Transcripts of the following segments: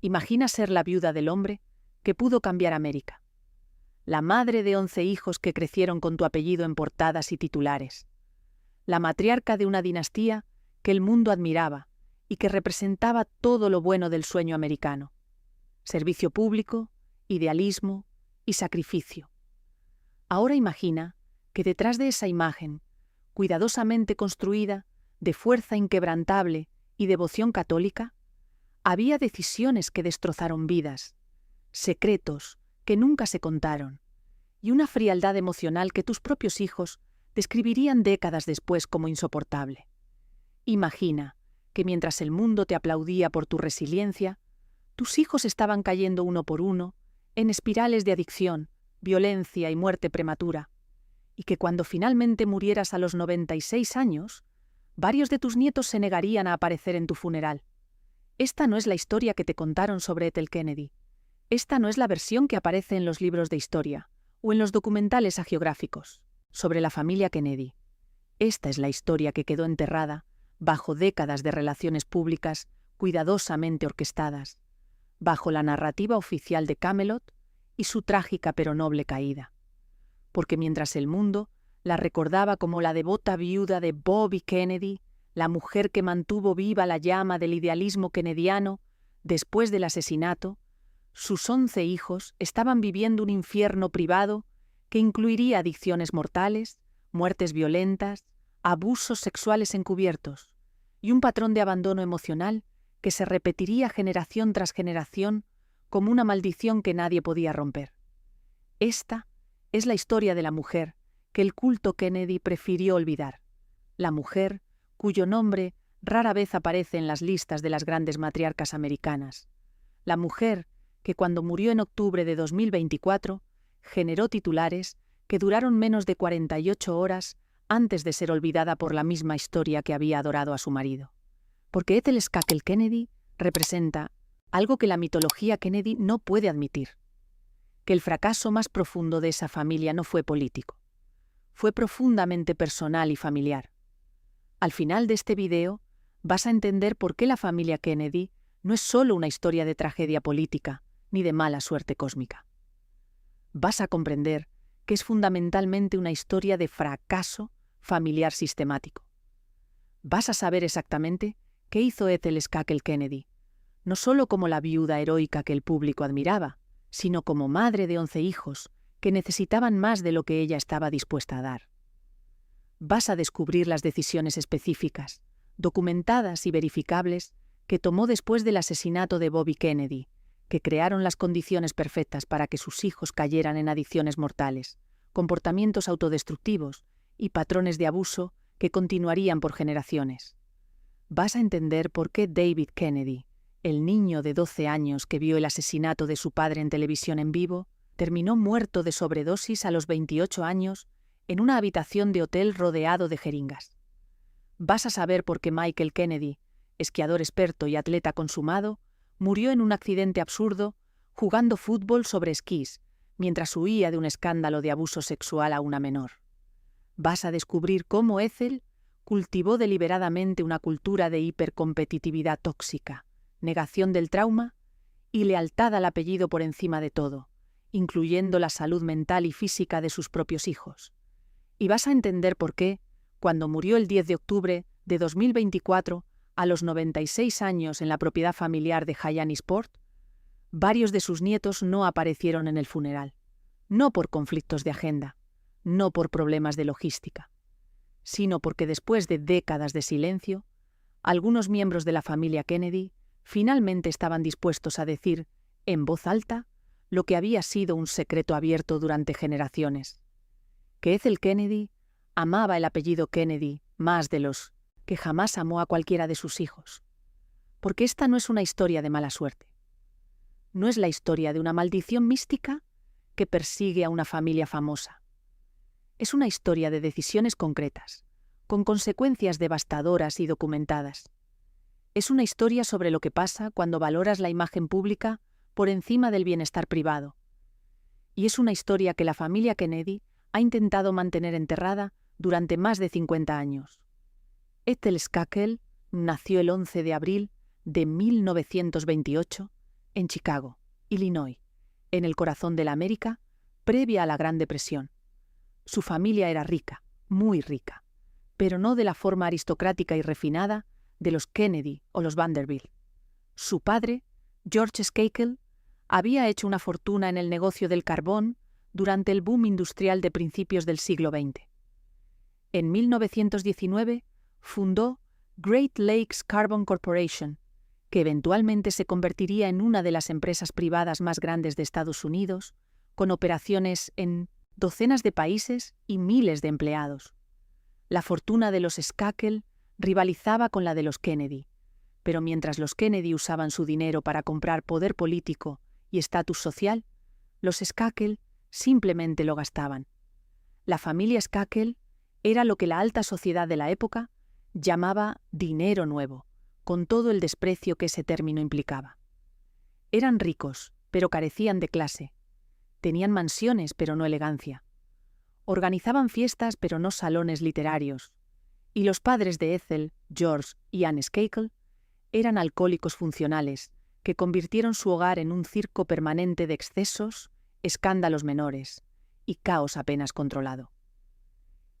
Imagina ser la viuda del hombre que pudo cambiar América. La madre de 11 hijos que crecieron con tu apellido en portadas y titulares. La matriarca de una dinastía que el mundo admiraba y que representaba todo lo bueno del sueño americano. Servicio público, idealismo y sacrificio. Ahora imagina que detrás de esa imagen, cuidadosamente construida, de fuerza inquebrantable y devoción católica, había decisiones que destrozaron vidas, secretos que nunca se contaron, y una frialdad emocional que tus propios hijos describirían décadas después como insoportable. Imagina que mientras el mundo te aplaudía por tu resiliencia, tus hijos estaban cayendo uno por uno en espirales de adicción, violencia y muerte prematura, y que cuando finalmente murieras a los 96 años, varios de tus nietos se negarían a aparecer en tu funeral. Esta no es la historia que te contaron sobre Ethel Kennedy. Esta no es la versión que aparece en los libros de historia o en los documentales hagiográficos sobre la familia Kennedy. Esta es la historia que quedó enterrada bajo décadas de relaciones públicas cuidadosamente orquestadas, bajo la narrativa oficial de Camelot y su trágica pero noble caída. Porque mientras el mundo la recordaba como la devota viuda de Bobby Kennedy, la mujer que mantuvo viva la llama del idealismo kennediano después del asesinato, sus 11 hijos estaban viviendo un infierno privado que incluiría adicciones mortales, muertes violentas, abusos sexuales encubiertos y un patrón de abandono emocional que se repetiría generación tras generación como una maldición que nadie podía romper. Esta es la historia de la mujer que el culto Kennedy prefirió olvidar, la mujer cuyo nombre rara vez aparece en las listas de las grandes matriarcas americanas, la mujer que cuando murió en octubre de 2024 generó titulares que duraron menos de 48 horas antes de ser olvidada por la misma historia que había adorado a su marido. Porque Ethel Skakel Kennedy representa algo que la mitología Kennedy no puede admitir, que el fracaso más profundo de esa familia no fue político, fue profundamente personal y familiar. Al final de este video vas a entender por qué la familia Kennedy no es solo una historia de tragedia política ni de mala suerte cósmica. Vas a comprender que es fundamentalmente una historia de fracaso familiar sistemático. Vas a saber exactamente qué hizo Ethel Skakel Kennedy, no solo como la viuda heroica que el público admiraba, sino como madre de 11 hijos que necesitaban más de lo que ella estaba dispuesta a dar. Vas a descubrir las decisiones específicas, documentadas y verificables que tomó después del asesinato de Bobby Kennedy, que crearon las condiciones perfectas para que sus hijos cayeran en adicciones mortales, comportamientos autodestructivos y patrones de abuso que continuarían por generaciones. Vas a entender por qué David Kennedy, el niño de 12 años que vio el asesinato de su padre en televisión en vivo, terminó muerto de sobredosis a los 28 años en una habitación de hotel rodeado de jeringas. Vas a saber por qué Michael Kennedy, esquiador experto y atleta consumado, murió en un accidente absurdo jugando fútbol sobre esquís mientras huía de un escándalo de abuso sexual a una menor. Vas a descubrir cómo Ethel cultivó deliberadamente una cultura de hipercompetitividad tóxica, negación del trauma y lealtad al apellido por encima de todo, incluyendo la salud mental y física de sus propios hijos. Y vas a entender por qué, cuando murió el 10 de octubre de 2024, a los 96 años en la propiedad familiar de Hyannisport, varios de sus nietos no aparecieron en el funeral, no por conflictos de agenda, no por problemas de logística, sino porque después de décadas de silencio, algunos miembros de la familia Kennedy finalmente estaban dispuestos a decir, en voz alta, lo que había sido un secreto abierto durante generaciones, que Ethel Kennedy amaba el apellido Kennedy más de los que jamás amó a cualquiera de sus hijos. Porque esta no es una historia de mala suerte. No es la historia de una maldición mística que persigue a una familia famosa. Es una historia de decisiones concretas, con consecuencias devastadoras y documentadas. Es una historia sobre lo que pasa cuando valoras la imagen pública por encima del bienestar privado. Y es una historia que la familia Kennedy ha intentado mantener enterrada durante más de 50 años. Ethel Skakel nació el 11 de abril de 1928 en Chicago, Illinois, en el corazón de la América, previa a la Gran Depresión. Su familia era rica, muy rica, pero no de la forma aristocrática y refinada de los Kennedy o los Vanderbilt. Su padre, George Skakel, había hecho una fortuna en el negocio del carbón durante el boom industrial de principios del siglo XX. En 1919 fundó Great Lakes Carbon Corporation, que eventualmente se convertiría en una de las empresas privadas más grandes de Estados Unidos, con operaciones en docenas de países y miles de empleados. La fortuna de los Skakel rivalizaba con la de los Kennedy, pero mientras los Kennedy usaban su dinero para comprar poder político y estatus social, los Skakel simplemente lo gastaban. La familia Skakel era lo que la alta sociedad de la época llamaba dinero nuevo, con todo el desprecio que ese término implicaba. Eran ricos, pero carecían de clase. Tenían mansiones, pero no elegancia. Organizaban fiestas, pero no salones literarios. Y los padres de Ethel, George y Anne Skakel eran alcohólicos funcionales que convirtieron su hogar en un circo permanente de excesos, escándalos menores y caos apenas controlado.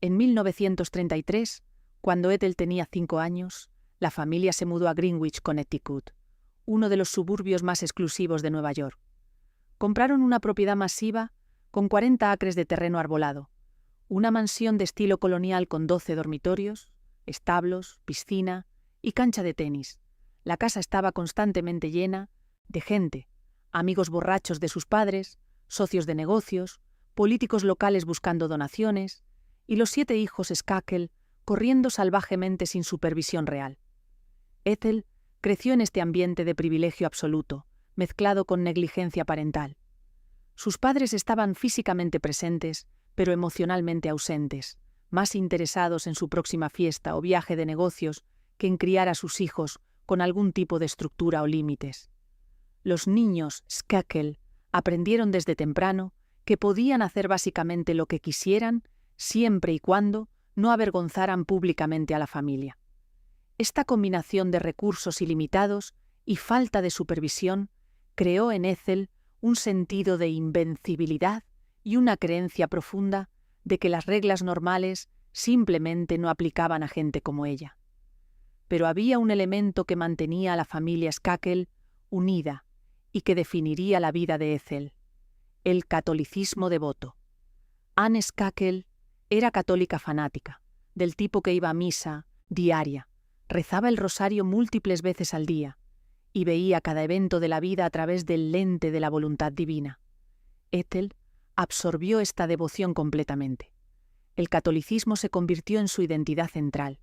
En 1933, cuando Ethel tenía 5 años, la familia se mudó a Greenwich, Connecticut, uno de los suburbios más exclusivos de Nueva York. Compraron una propiedad masiva con 40 acres de terreno arbolado, una mansión de estilo colonial con 12 dormitorios, establos, piscina y cancha de tenis. La casa estaba constantemente llena de gente, amigos borrachos de sus padres, socios de negocios, políticos locales buscando donaciones, y los 7 hijos Skakel corriendo salvajemente sin supervisión real. Ethel creció en este ambiente de privilegio absoluto, mezclado con negligencia parental. Sus padres estaban físicamente presentes, pero emocionalmente ausentes, más interesados en su próxima fiesta o viaje de negocios que en criar a sus hijos con algún tipo de estructura o límites. Los niños Skakel aprendieron desde temprano que podían hacer básicamente lo que quisieran siempre y cuando no avergonzaran públicamente a la familia. Esta combinación de recursos ilimitados y falta de supervisión creó en Ethel un sentido de invencibilidad y una creencia profunda de que las reglas normales simplemente no aplicaban a gente como ella. Pero había un elemento que mantenía a la familia Skakel unida y que definiría la vida de Ethel: el catolicismo devoto. Anne Skakel era católica fanática, del tipo que iba a misa diaria, rezaba el rosario múltiples veces al día y veía cada evento de la vida a través del lente de la voluntad divina. Ethel absorbió esta devoción completamente. El catolicismo se convirtió en su identidad central,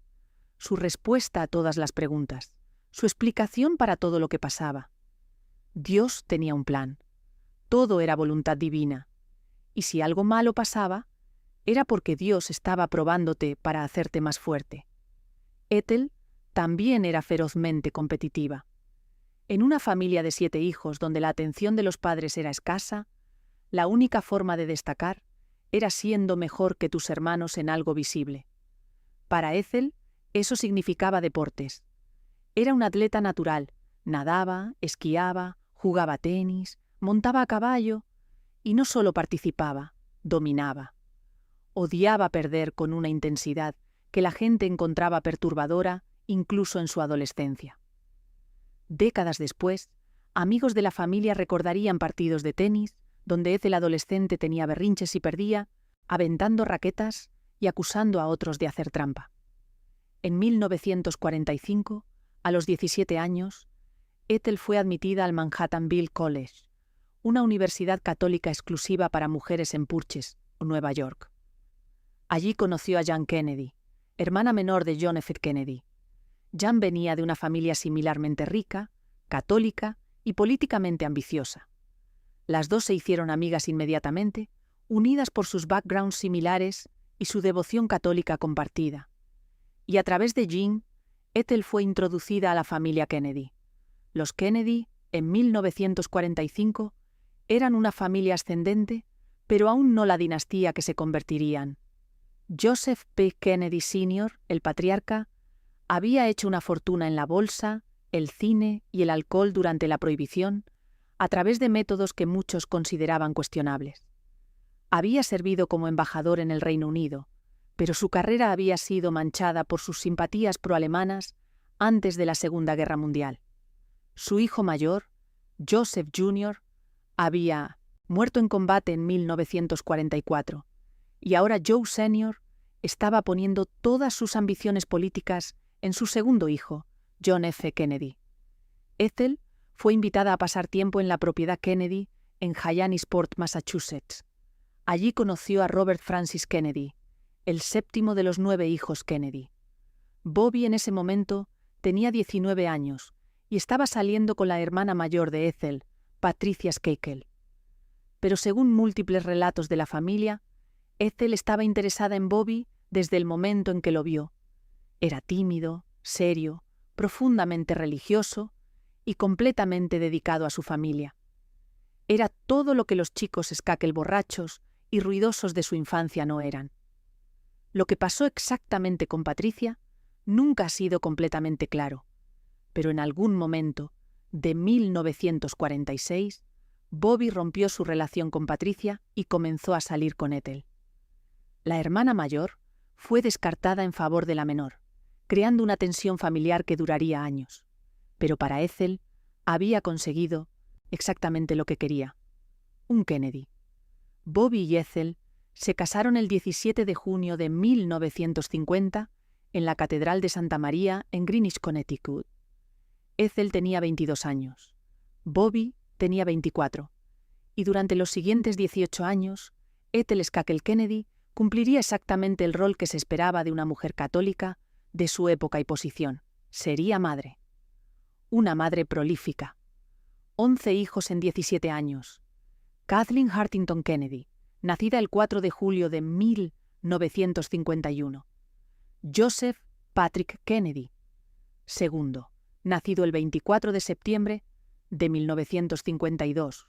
su respuesta a todas las preguntas, su explicación para todo lo que pasaba. Dios tenía un plan. Todo era voluntad divina. Y si algo malo pasaba, era porque Dios estaba probándote para hacerte más fuerte. Ethel también era ferozmente competitiva. En una familia de 7 hijos donde la atención de los padres era escasa, la única forma de destacar era siendo mejor que tus hermanos en algo visible. Para Ethel, eso significaba deportes. Era un atleta natural, nadaba, esquiaba, jugaba tenis, montaba a caballo y no solo participaba, dominaba. Odiaba perder con una intensidad que la gente encontraba perturbadora incluso en su adolescencia. Décadas después, amigos de la familia recordarían partidos de tenis donde Ethel adolescente tenía berrinches y perdía, aventando raquetas y acusando a otros de hacer trampa. En 1945, a los 17 años, Ethel fue admitida al Manhattanville College, una universidad católica exclusiva para mujeres en Purchase, Nueva York. Allí conoció a Jan Kennedy, hermana menor de John F. Kennedy. Jan venía de una familia similarmente rica, católica y políticamente ambiciosa. Las dos se hicieron amigas inmediatamente, unidas por sus backgrounds similares y su devoción católica compartida. Y a través de Jan, Ethel fue introducida a la familia Kennedy. Los Kennedy, en 1945, eran una familia ascendente, pero aún no la dinastía que se convertirían. Joseph P. Kennedy Sr., el patriarca, había hecho una fortuna en la bolsa, el cine y el alcohol durante la Prohibición, a través de métodos que muchos consideraban cuestionables. Había servido como embajador en el Reino Unido, pero su carrera había sido manchada por sus simpatías proalemanas antes de la Segunda Guerra Mundial. Su hijo mayor, Joseph Jr., había muerto en combate en 1944, y ahora Joe Sr. estaba poniendo todas sus ambiciones políticas en su segundo hijo, John F. Kennedy. Ethel fue invitada a pasar tiempo en la propiedad Kennedy en Hyannisport, Massachusetts. Allí conoció a Robert Francis Kennedy, el séptimo de los 9 hijos Kennedy. Bobby en ese momento tenía 19 años y estaba saliendo con la hermana mayor de Ethel, Patricia Skakel. Pero según múltiples relatos de la familia, Ethel estaba interesada en Bobby desde el momento en que lo vio. Era tímido, serio, profundamente religioso y completamente dedicado a su familia. Era todo lo que los chicos Skakel borrachos y ruidosos de su infancia no eran. Lo que pasó exactamente con Patricia nunca ha sido completamente claro, pero en algún momento de 1946, Bobby rompió su relación con Patricia y comenzó a salir con Ethel. La hermana mayor fue descartada en favor de la menor, creando una tensión familiar que duraría años. Pero para Ethel había conseguido exactamente lo que quería: un Kennedy. Bobby y Ethel se casaron el 17 de junio de 1950 en la Catedral de Santa María en Greenwich, Connecticut. Ethel tenía 22 años. Bobby tenía 24. Y durante los siguientes 18 años, Ethel Skakel Kennedy cumpliría exactamente el rol que se esperaba de una mujer católica de su época y posición. Sería madre. Una madre prolífica. 11 hijos en 17 años. Kathleen Hartington Kennedy, nacida el 4 de julio de 1951. Joseph Patrick Kennedy, segundo, nacido el 24 de septiembre de 1952.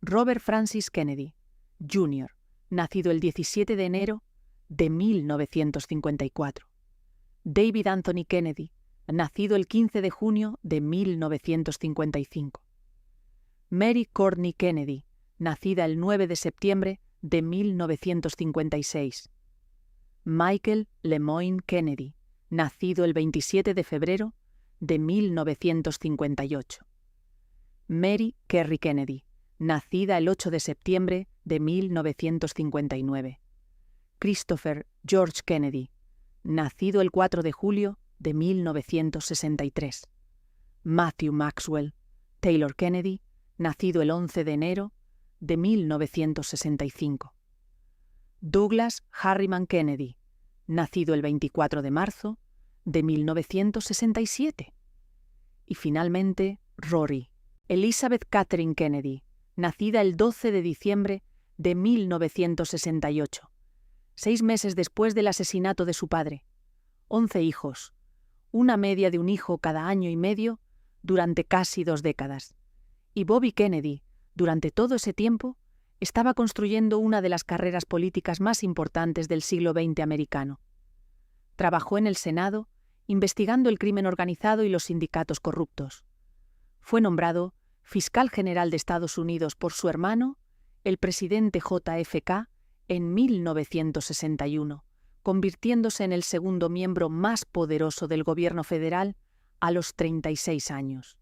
Robert Francis Kennedy, Jr., nacido el 17 de enero de 1954. David Anthony Kennedy, nacido el 15 de junio de 1955. Mary Courtney Kennedy, nacida el 9 de septiembre de 1956. Michael Lemoyne Kennedy, nacido el 27 de febrero de 1958. Mary Kerry Kennedy, nacida el 8 de septiembre de 1959. Christopher George Kennedy, nacido el 4 de julio de 1963. Matthew Maxwell Taylor Kennedy, nacido el 11 de enero de 1965. Douglas Harriman Kennedy, nacido el 24 de marzo de 1967. Y finalmente, Rory Elizabeth Catherine Kennedy, nacida el 12 de diciembre de 1968, 6 meses después del asesinato de su padre. 11 hijos, una media de un hijo cada año y medio durante casi 2 décadas. Y Bobby Kennedy, durante todo ese tiempo, estaba construyendo una de las carreras políticas más importantes del siglo XX americano. Trabajó en el Senado, investigando el crimen organizado y los sindicatos corruptos. Fue nombrado fiscal general de Estados Unidos por su hermano, el presidente JFK, en 1961, convirtiéndose en el segundo miembro más poderoso del gobierno federal a los 36 años.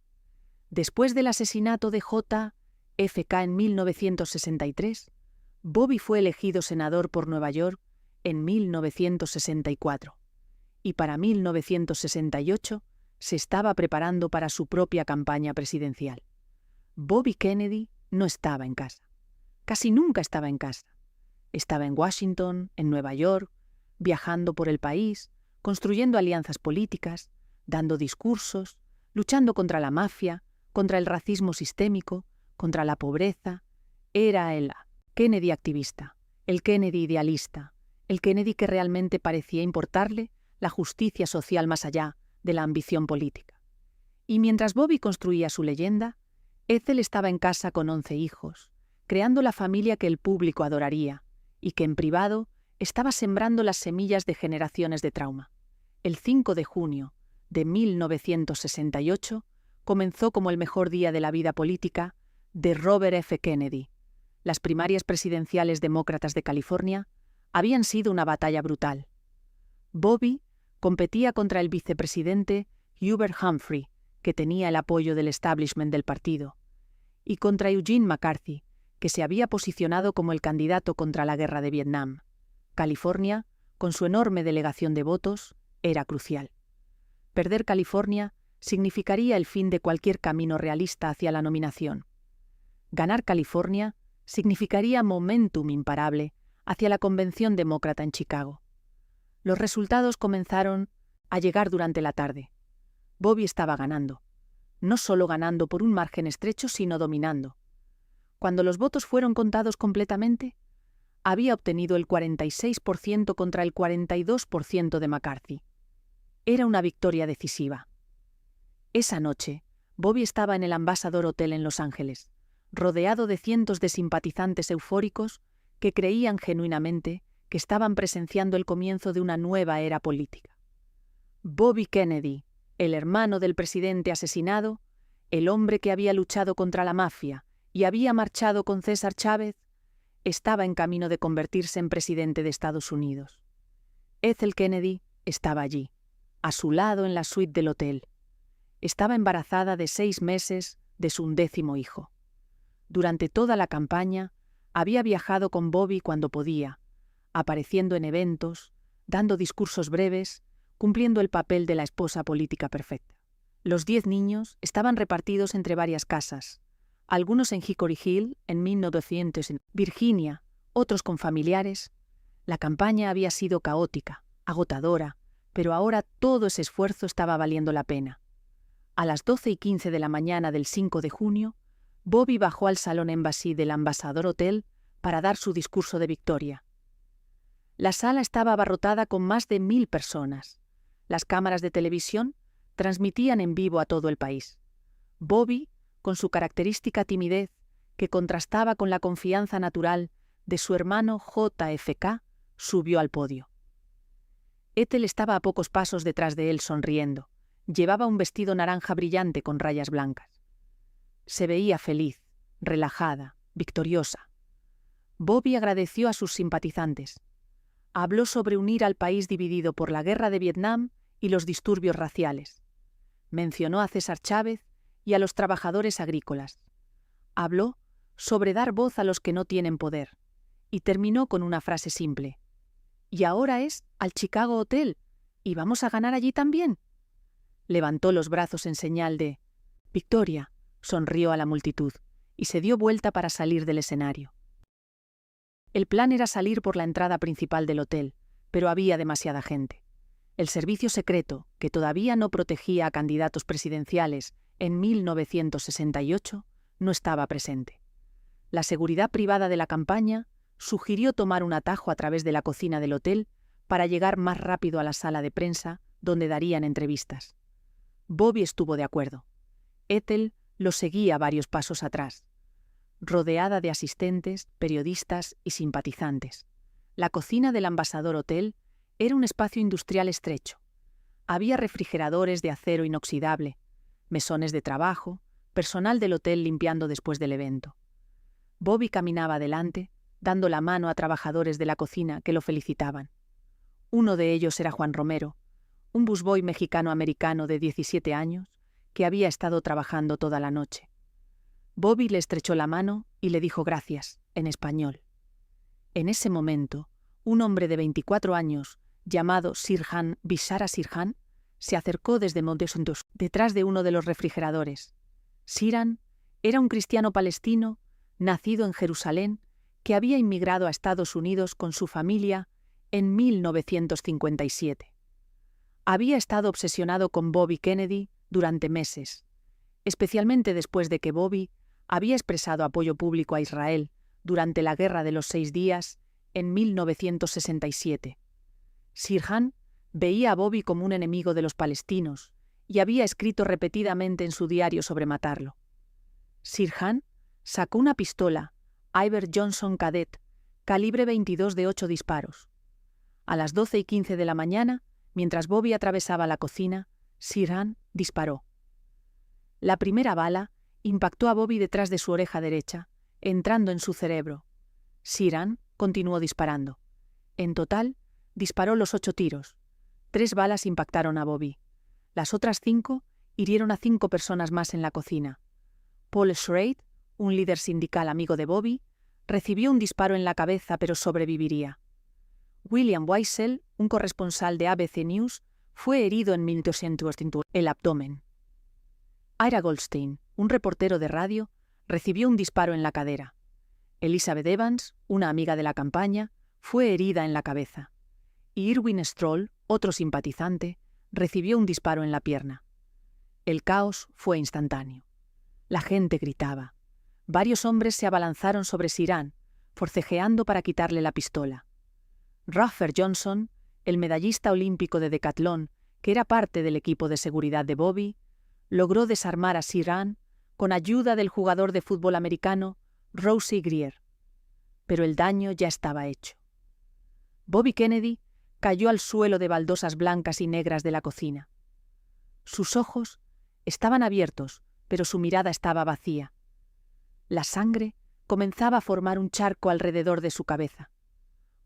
Después del asesinato de JFK en 1963, Bobby fue elegido senador por Nueva York en 1964, y para 1968 se estaba preparando para su propia campaña presidencial. Bobby Kennedy no estaba en casa. Casi nunca estaba en casa. Estaba en Washington, en Nueva York, viajando por el país, construyendo alianzas políticas, dando discursos, luchando contra la mafia, contra el racismo sistémico, contra la pobreza. Era el Kennedy activista, el Kennedy idealista, el Kennedy que realmente parecía importarle la justicia social más allá de la ambición política. Y mientras Bobby construía su leyenda, Ethel estaba en casa con 11 hijos, creando la familia que el público adoraría y que en privado estaba sembrando las semillas de generaciones de trauma. El 5 de junio de 1968 comenzó como el mejor día de la vida política de Robert F. Kennedy. Las primarias presidenciales demócratas de California habían sido una batalla brutal. Bobby competía contra el vicepresidente Hubert Humphrey, que tenía el apoyo del establishment del partido, y contra Eugene McCarthy, que se había posicionado como el candidato contra la guerra de Vietnam. California, con su enorme delegación de votos, era crucial. Perder California significaría el fin de cualquier camino realista hacia la nominación. Ganar California significaría momentum imparable hacia la convención demócrata en Chicago. Los resultados comenzaron a llegar durante la tarde. Bobby estaba ganando. No solo ganando por un margen estrecho, sino dominando. Cuando los votos fueron contados completamente, había obtenido el 46% contra el 42% de McCarthy. Era una victoria decisiva. Esa noche, Bobby estaba en el Ambassador Hotel en Los Ángeles, rodeado de cientos de simpatizantes eufóricos que creían genuinamente que estaban presenciando el comienzo de una nueva era política. Bobby Kennedy, el hermano del presidente asesinado, el hombre que había luchado contra la mafia y había marchado con César Chávez, estaba en camino de convertirse en presidente de Estados Unidos. Ethel Kennedy estaba allí, a su lado en la suite del hotel. Estaba embarazada de 6 meses de su 11º hijo. Durante toda la campaña, había viajado con Bobby cuando podía, apareciendo en eventos, dando discursos breves, cumpliendo el papel de la esposa política perfecta. Los 10 niños estaban repartidos entre varias casas, algunos en Hickory Hill, en 1900 en Virginia, otros con familiares. La campaña había sido caótica, agotadora, pero ahora todo ese esfuerzo estaba valiendo la pena. A las 12:15 de la mañana del 5 de junio, Bobby bajó al Salón Embassy del Ambassador Hotel para dar su discurso de victoria. La sala estaba abarrotada con más de 1000 personas. Las cámaras de televisión transmitían en vivo a todo el país. Bobby, con su característica timidez, que contrastaba con la confianza natural de su hermano JFK, subió al podio. Ethel estaba a pocos pasos detrás de él sonriendo. Llevaba un vestido naranja brillante con rayas blancas. Se veía feliz, relajada, victoriosa. Bobby agradeció a sus simpatizantes. Habló sobre unir al país dividido por la guerra de Vietnam y los disturbios raciales. Mencionó a César Chávez y a los trabajadores agrícolas. Habló sobre dar voz a los que no tienen poder, y terminó con una frase simple. «Y ahora es al Chicago Hotel, y vamos a ganar allí también». Levantó los brazos en señal de «Victoria», sonrió a la multitud, y se dio vuelta para salir del escenario. El plan era salir por la entrada principal del hotel, pero había demasiada gente. El servicio secreto, que todavía no protegía a candidatos presidenciales en 1968, no estaba presente. La seguridad privada de la campaña sugirió tomar un atajo a través de la cocina del hotel para llegar más rápido a la sala de prensa donde darían entrevistas. Bobby estuvo de acuerdo. Ethel lo seguía varios pasos atrás, rodeada de asistentes, periodistas y simpatizantes. La cocina del Ambassador Hotel era un espacio industrial estrecho. Había refrigeradores de acero inoxidable, mesones de trabajo, personal del hotel limpiando después del evento. Bobby caminaba adelante, dando la mano a trabajadores de la cocina que lo felicitaban. Uno de ellos era Juan Romero, un busboy mexicano-americano de 17 años que había estado trabajando toda la noche. Bobby le estrechó la mano y le dijo gracias, en español. En ese momento, un hombre de 24 años, llamado Sirhan Bishara Sirhan, se acercó desde Montesuntos, detrás de uno de los refrigeradores. Sirhan era un cristiano palestino, nacido en Jerusalén, que había inmigrado a Estados Unidos con su familia en 1957. Había estado obsesionado con Bobby Kennedy durante meses, especialmente después de que Bobby había expresado apoyo público a Israel durante la Guerra de los 6 Días en 1967. Sirhan veía a Bobby como un enemigo de los palestinos y había escrito repetidamente en su diario sobre matarlo. Sirhan sacó una pistola, Iver Johnson Cadet, calibre 22 de 8 disparos. A las 12:15 de la mañana, mientras Bobby atravesaba la cocina, Sirhan disparó. La primera bala impactó a Bobby detrás de su oreja derecha, entrando en su cerebro. Sheeran continuó disparando. En total, disparó los 8 tiros. 3 balas impactaron a Bobby. Las otras 5 hirieron a 5 personas más en la cocina. Paul Schrade, un líder sindical amigo de Bobby, recibió un disparo en la cabeza pero sobreviviría. William Weissel, un corresponsal de ABC News, fue herido en el abdomen. Ira Goldstein, un reportero de radio, recibió un disparo en la cadera. Elizabeth Evans, una amiga de la campaña, fue herida en la cabeza. Y Irwin Stroll, otro simpatizante, recibió un disparo en la pierna. El caos fue instantáneo. La gente gritaba. Varios hombres se abalanzaron sobre Sheeran, forcejeando para quitarle la pistola. Ruffer Johnson, el medallista olímpico de decatlón, que era parte del equipo de seguridad de Bobby, logró desarmar a Sheeran con ayuda del jugador de fútbol americano Rosie Grier. Pero el daño ya estaba hecho. Bobby Kennedy cayó al suelo de baldosas blancas y negras de la cocina. Sus ojos estaban abiertos, pero su mirada estaba vacía. La sangre comenzaba a formar un charco alrededor de su cabeza.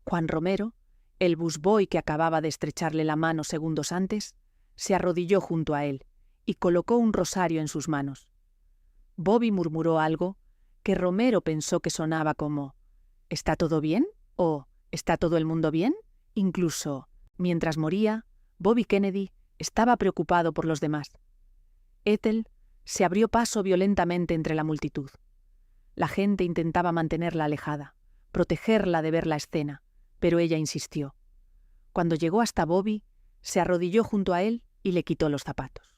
Juan Romero, el busboy que acababa de estrecharle la mano segundos antes, se arrodilló junto a él y colocó un rosario en sus manos. Bobby murmuró algo que Romero pensó que sonaba como ¿está todo bien? O ¿está todo el mundo bien? Incluso, mientras moría, Bobby Kennedy estaba preocupado por los demás. Ethel se abrió paso violentamente entre la multitud. La gente intentaba mantenerla alejada, protegerla de ver la escena, pero ella insistió. Cuando llegó hasta Bobby, se arrodilló junto a él y le quitó los zapatos.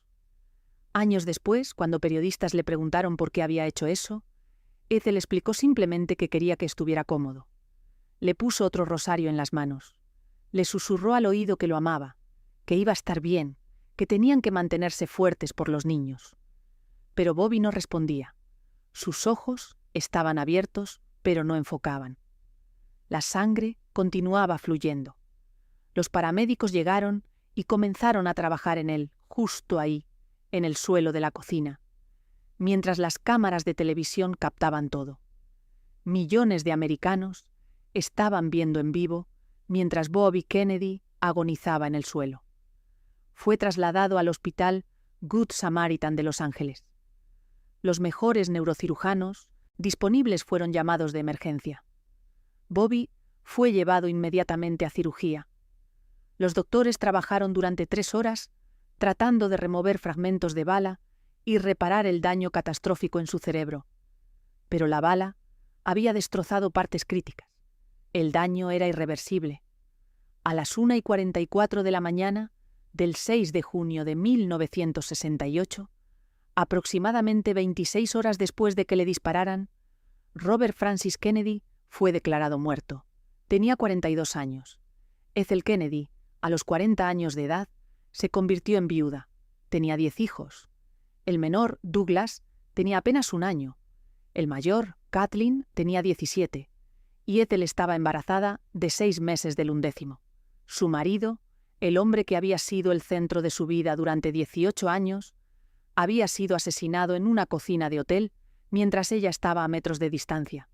Años después, cuando periodistas le preguntaron por qué había hecho eso, Ethel explicó simplemente que quería que estuviera cómodo. Le puso otro rosario en las manos. Le susurró al oído que lo amaba, que iba a estar bien, que tenían que mantenerse fuertes por los niños. Pero Bobby no respondía. Sus ojos estaban abiertos, pero no enfocaban. La sangre continuaba fluyendo. Los paramédicos llegaron y comenzaron a trabajar en él, justo ahí, en el suelo de la cocina, mientras las cámaras de televisión captaban todo. Millones de americanos estaban viendo en vivo mientras Bobby Kennedy agonizaba en el suelo. Fue trasladado al Hospital Good Samaritan de Los Ángeles. Los mejores neurocirujanos disponibles fueron llamados de emergencia. Bobby fue llevado inmediatamente a cirugía. Los doctores trabajaron durante 3 horas tratando de remover fragmentos de bala y reparar el daño catastrófico en su cerebro. Pero la bala había destrozado partes críticas. El daño era irreversible. A las 1:44 de la mañana del 6 de junio de 1968, aproximadamente 26 horas después de que le dispararan, Robert Francis Kennedy fue declarado muerto. Tenía 42 años. Ethel Kennedy, a los 40 años de edad, se convirtió en viuda. Tenía 10 hijos. El menor, Douglas, tenía apenas 1 año. El mayor, Kathleen, tenía 17. Y Ethel estaba embarazada de 6 meses del 11º. Su marido, el hombre que había sido el centro de su vida durante 18 años, había sido asesinado en una cocina de hotel mientras ella estaba a metros de distancia.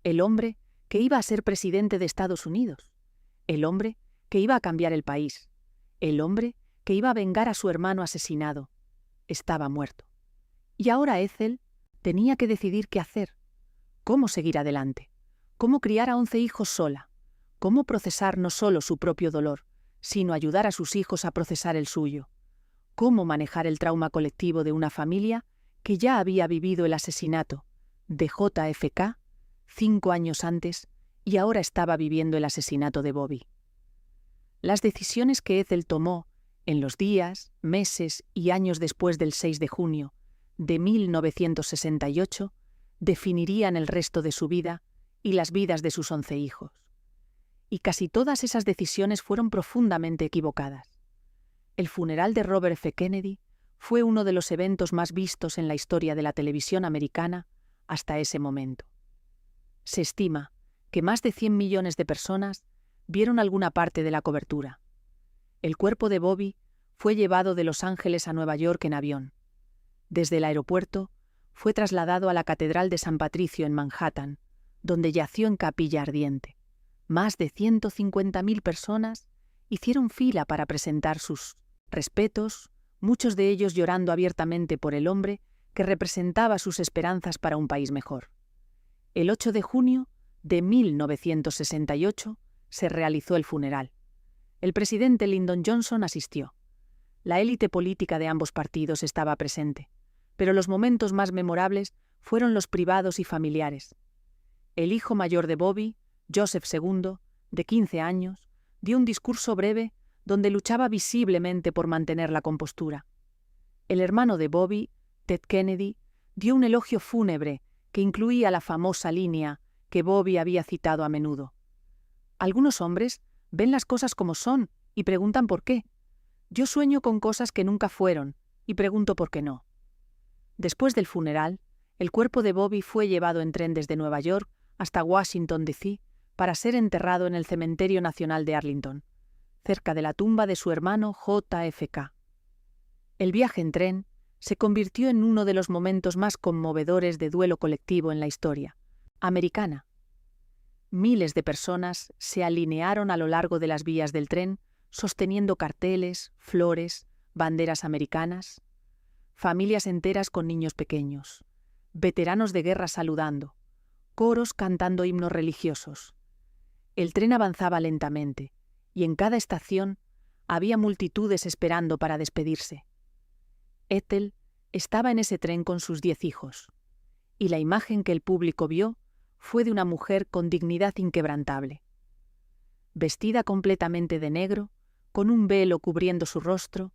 El hombre que iba a ser presidente de Estados Unidos. El hombre que iba a cambiar el país. El hombre que iba a vengar a su hermano asesinado. Estaba muerto. Y ahora Ethel tenía que decidir qué hacer. Cómo seguir adelante. Cómo criar a 11 hijos sola. Cómo procesar no solo su propio dolor, sino ayudar a sus hijos a procesar el suyo. Cómo manejar el trauma colectivo de una familia que ya había vivido el asesinato de JFK 5 años antes y ahora estaba viviendo el asesinato de Bobby. Las decisiones que Ethel tomó en los días, meses y años después del 6 de junio de 1968 definirían el resto de su vida y las vidas de sus 11 hijos. Y casi todas esas decisiones fueron profundamente equivocadas. El funeral de Robert F. Kennedy fue uno de los eventos más vistos en la historia de la televisión americana hasta ese momento. Se estima que más de 100 millones de personas vieron alguna parte de la cobertura. El cuerpo de Bobby fue llevado de Los Ángeles a Nueva York en avión. Desde el aeropuerto fue trasladado a la Catedral de San Patricio en Manhattan, donde yació en capilla ardiente. Más de 150.000 personas hicieron fila para presentar sus respetos, muchos de ellos llorando abiertamente por el hombre que representaba sus esperanzas para un país mejor. El 8 de junio de 1968 se realizó el funeral. El presidente Lyndon Johnson asistió. La élite política de ambos partidos estaba presente, pero los momentos más memorables fueron los privados y familiares. El hijo mayor de Bobby, Joseph II, de 15 años, dio un discurso breve donde luchaba visiblemente por mantener la compostura. El hermano de Bobby, Ted Kennedy, dio un elogio fúnebre que incluía la famosa línea que Bobby había citado a menudo. Algunos hombres ven las cosas como son y preguntan por qué. Yo sueño con cosas que nunca fueron y pregunto por qué no. Después del funeral, el cuerpo de Bobby fue llevado en tren desde Nueva York hasta Washington, D.C., para ser enterrado en el Cementerio Nacional de Arlington, cerca de la tumba de su hermano JFK. El viaje en tren se convirtió en uno de los momentos más conmovedores de duelo colectivo en la historia americana. Miles de personas se alinearon a lo largo de las vías del tren, sosteniendo carteles, flores, banderas americanas, familias enteras con niños pequeños, veteranos de guerra saludando, coros cantando himnos religiosos. El tren avanzaba lentamente, y en cada estación había multitudes esperando para despedirse. Ethel estaba en ese tren con sus 10 hijos, y la imagen que el público vio fue de una mujer con dignidad inquebrantable. Vestida completamente de negro, con un velo cubriendo su rostro,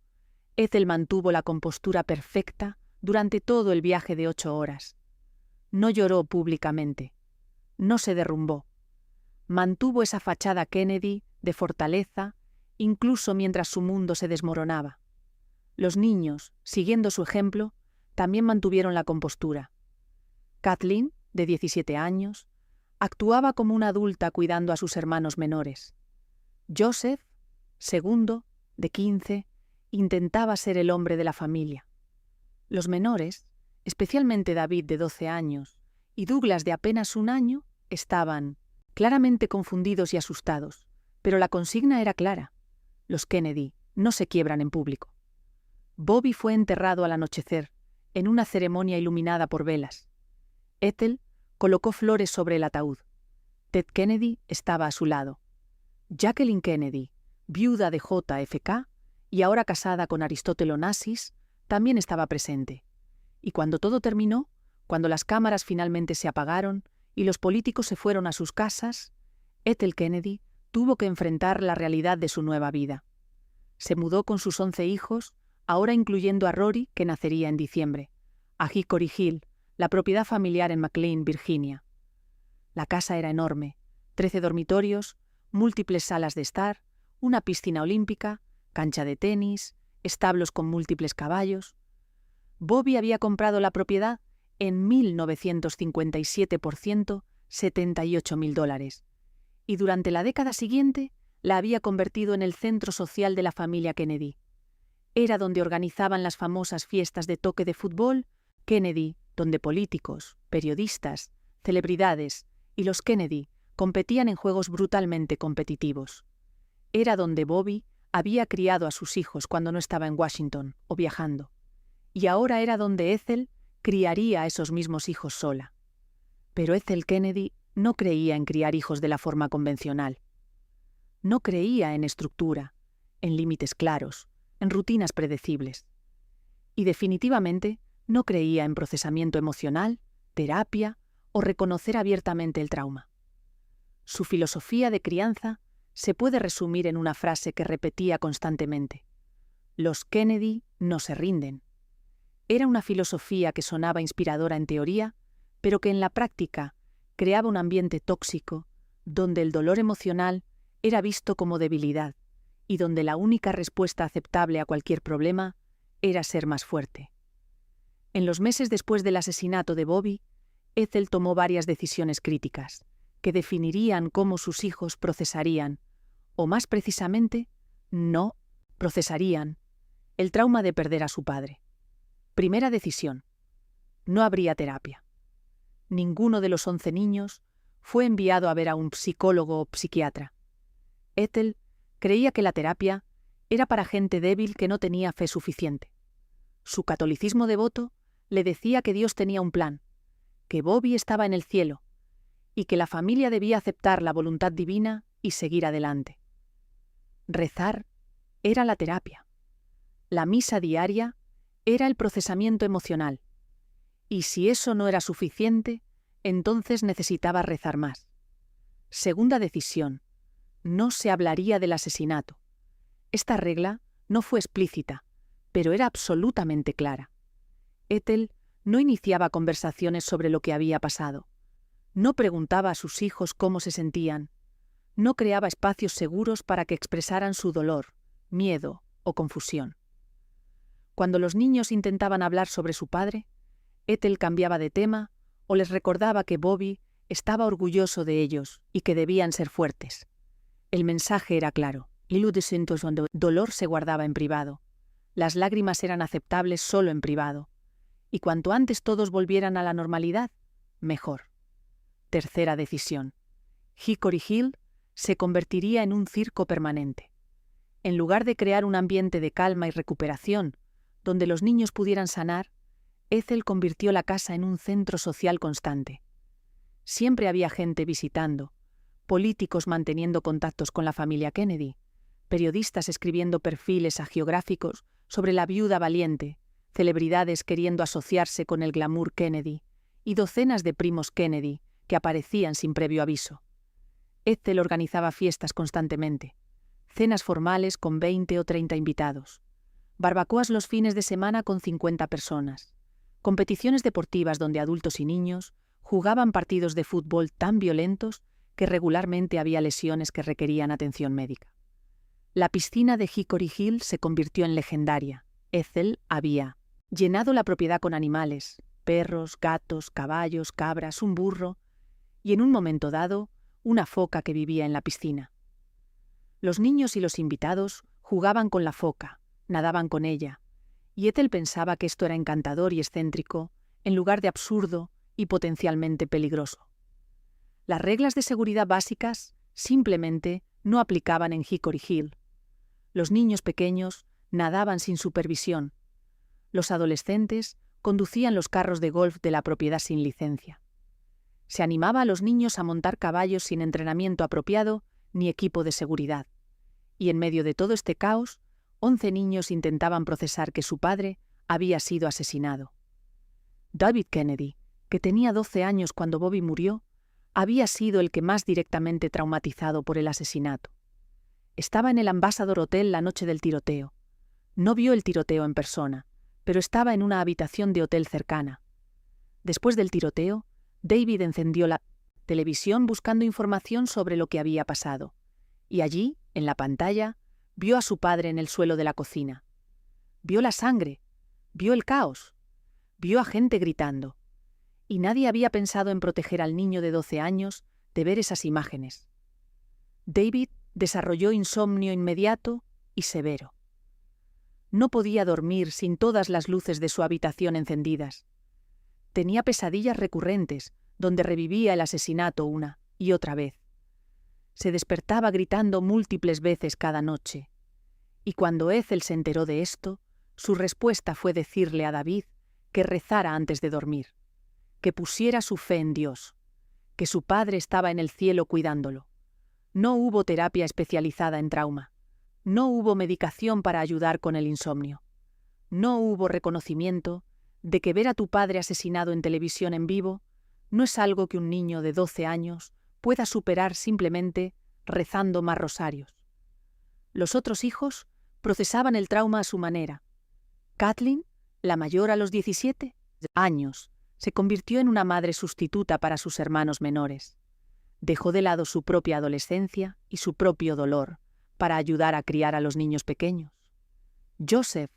Ethel mantuvo la compostura perfecta durante todo el viaje de 8 horas. No lloró públicamente, no se derrumbó. Mantuvo esa fachada Kennedy de fortaleza, incluso mientras su mundo se desmoronaba. Los niños, siguiendo su ejemplo, también mantuvieron la compostura. Kathleen, de 17 años, actuaba como una adulta cuidando a sus hermanos menores. Joseph, II, de 15, intentaba ser el hombre de la familia. Los menores, especialmente David, de 12 años, y Douglas, de apenas 1 año, estaban claramente confundidos y asustados, pero la consigna era clara. Los Kennedy no se quiebran en público. Bobby fue enterrado al anochecer, en una ceremonia iluminada por velas. Ethel colocó flores sobre el ataúd. Ted Kennedy estaba a su lado. Jacqueline Kennedy, viuda de JFK y ahora casada con Aristóteles Onassis, también estaba presente. Y cuando todo terminó, cuando las cámaras finalmente se apagaron y los políticos se fueron a sus casas, Ethel Kennedy tuvo que enfrentar la realidad de su nueva vida. Se mudó con sus 11 hijos, ahora incluyendo a Rory, que nacería en diciembre, a Hickory Hill, la propiedad familiar en McLean, Virginia. La casa era enorme, 13 dormitorios, múltiples salas de estar, una piscina olímpica, cancha de tenis, establos con múltiples caballos. Bobby había comprado la propiedad en 1957 por $78.000 y durante la década siguiente la había convertido en el centro social de la familia Kennedy. Era donde organizaban las famosas fiestas de toque de fútbol Kennedy, donde políticos, periodistas, celebridades y los Kennedy competían en juegos brutalmente competitivos. Era donde Bobby había criado a sus hijos cuando no estaba en Washington o viajando. Y ahora era donde Ethel criaría a esos mismos hijos sola. Pero Ethel Kennedy no creía en criar hijos de la forma convencional. No creía en estructura, en límites claros, en rutinas predecibles. Y definitivamente no creía en procesamiento emocional, terapia o reconocer abiertamente el trauma. Su filosofía de crianza se puede resumir en una frase que repetía constantemente: los Kennedy no se rinden. Era una filosofía que sonaba inspiradora en teoría, pero que en la práctica creaba un ambiente tóxico, donde el dolor emocional era visto como debilidad y donde la única respuesta aceptable a cualquier problema era ser más fuerte. En los meses después del asesinato de Bobby, Ethel tomó varias decisiones críticas que definirían cómo sus hijos procesarían, o más precisamente, no procesarían, el trauma de perder a su padre. Primera decisión: no habría terapia. Ninguno de los 11 niños fue enviado a ver a un psicólogo o psiquiatra. Ethel creía que la terapia era para gente débil que no tenía fe suficiente. Su catolicismo devoto le decía que Dios tenía un plan, que Bobby estaba en el cielo y que la familia debía aceptar la voluntad divina y seguir adelante. Rezar era la terapia. La misa diaria era el procesamiento emocional. Y si eso no era suficiente, entonces necesitaba rezar más. Segunda decisión: no se hablaría del asesinato. Esta regla no fue explícita, pero era absolutamente clara. Ethel no iniciaba conversaciones sobre lo que había pasado. No preguntaba a sus hijos cómo se sentían. No creaba espacios seguros para que expresaran su dolor, miedo o confusión. Cuando los niños intentaban hablar sobre su padre, Ethel cambiaba de tema o les recordaba que Bobby estaba orgulloso de ellos y que debían ser fuertes. El mensaje era claro. El dolor se guardaba en privado. Las lágrimas eran aceptables solo en privado. Y cuanto antes todos volvieran a la normalidad, mejor. Tercera decisión: Hickory Hill se convertiría en un circo permanente. En lugar de crear un ambiente de calma y recuperación, donde los niños pudieran sanar, Ethel convirtió la casa en un centro social constante. Siempre había gente visitando, políticos manteniendo contactos con la familia Kennedy, periodistas escribiendo perfiles hagiográficos sobre la viuda valiente, celebridades queriendo asociarse con el glamour Kennedy y docenas de primos Kennedy que aparecían sin previo aviso. Ethel organizaba fiestas constantemente, cenas formales con 20 o 30 invitados, barbacoas los fines de semana con 50 personas, competiciones deportivas donde adultos y niños jugaban partidos de fútbol tan violentos que regularmente había lesiones que requerían atención médica. La piscina de Hickory Hill se convirtió en legendaria. Ethel había llenado la propiedad con animales, perros, gatos, caballos, cabras, un burro y, en un momento dado, una foca que vivía en la piscina. Los niños y los invitados jugaban con la foca, nadaban con ella, y Ethel pensaba que esto era encantador y excéntrico, en lugar de absurdo y potencialmente peligroso. Las reglas de seguridad básicas simplemente no aplicaban en Hickory Hill. Los niños pequeños nadaban sin supervisión. Los adolescentes conducían los carros de golf de la propiedad sin licencia. Se animaba a los niños a montar caballos sin entrenamiento apropiado ni equipo de seguridad. Y en medio de todo este caos, 11 niños intentaban procesar que su padre había sido asesinado. David Kennedy, que tenía 12 años cuando Bobby murió, había sido el que más directamente traumatizado por el asesinato. Estaba en el Ambassador Hotel la noche del tiroteo. No vio el tiroteo en persona, pero estaba en una habitación de hotel cercana. Después del tiroteo, David encendió la televisión buscando información sobre lo que había pasado, y allí, en la pantalla, vio a su padre en el suelo de la cocina. Vio la sangre, vio el caos, vio a gente gritando, y nadie había pensado en proteger al niño de 12 años de ver esas imágenes. David desarrolló insomnio inmediato y severo. No podía dormir sin todas las luces de su habitación encendidas. Tenía pesadillas recurrentes, donde revivía el asesinato una y otra vez. Se despertaba gritando múltiples veces cada noche. Y cuando Ethel se enteró de esto, su respuesta fue decirle a David que rezara antes de dormir, que pusiera su fe en Dios, que su padre estaba en el cielo cuidándolo. No hubo terapia especializada en trauma. No hubo medicación para ayudar con el insomnio. No hubo reconocimiento de que ver a tu padre asesinado en televisión en vivo no es algo que un niño de 12 años pueda superar simplemente rezando más rosarios. Los otros hijos procesaban el trauma a su manera. Kathleen, la mayor a los 17 años, se convirtió en una madre sustituta para sus hermanos menores. Dejó de lado su propia adolescencia y su propio dolor para ayudar a criar a los niños pequeños. Joseph,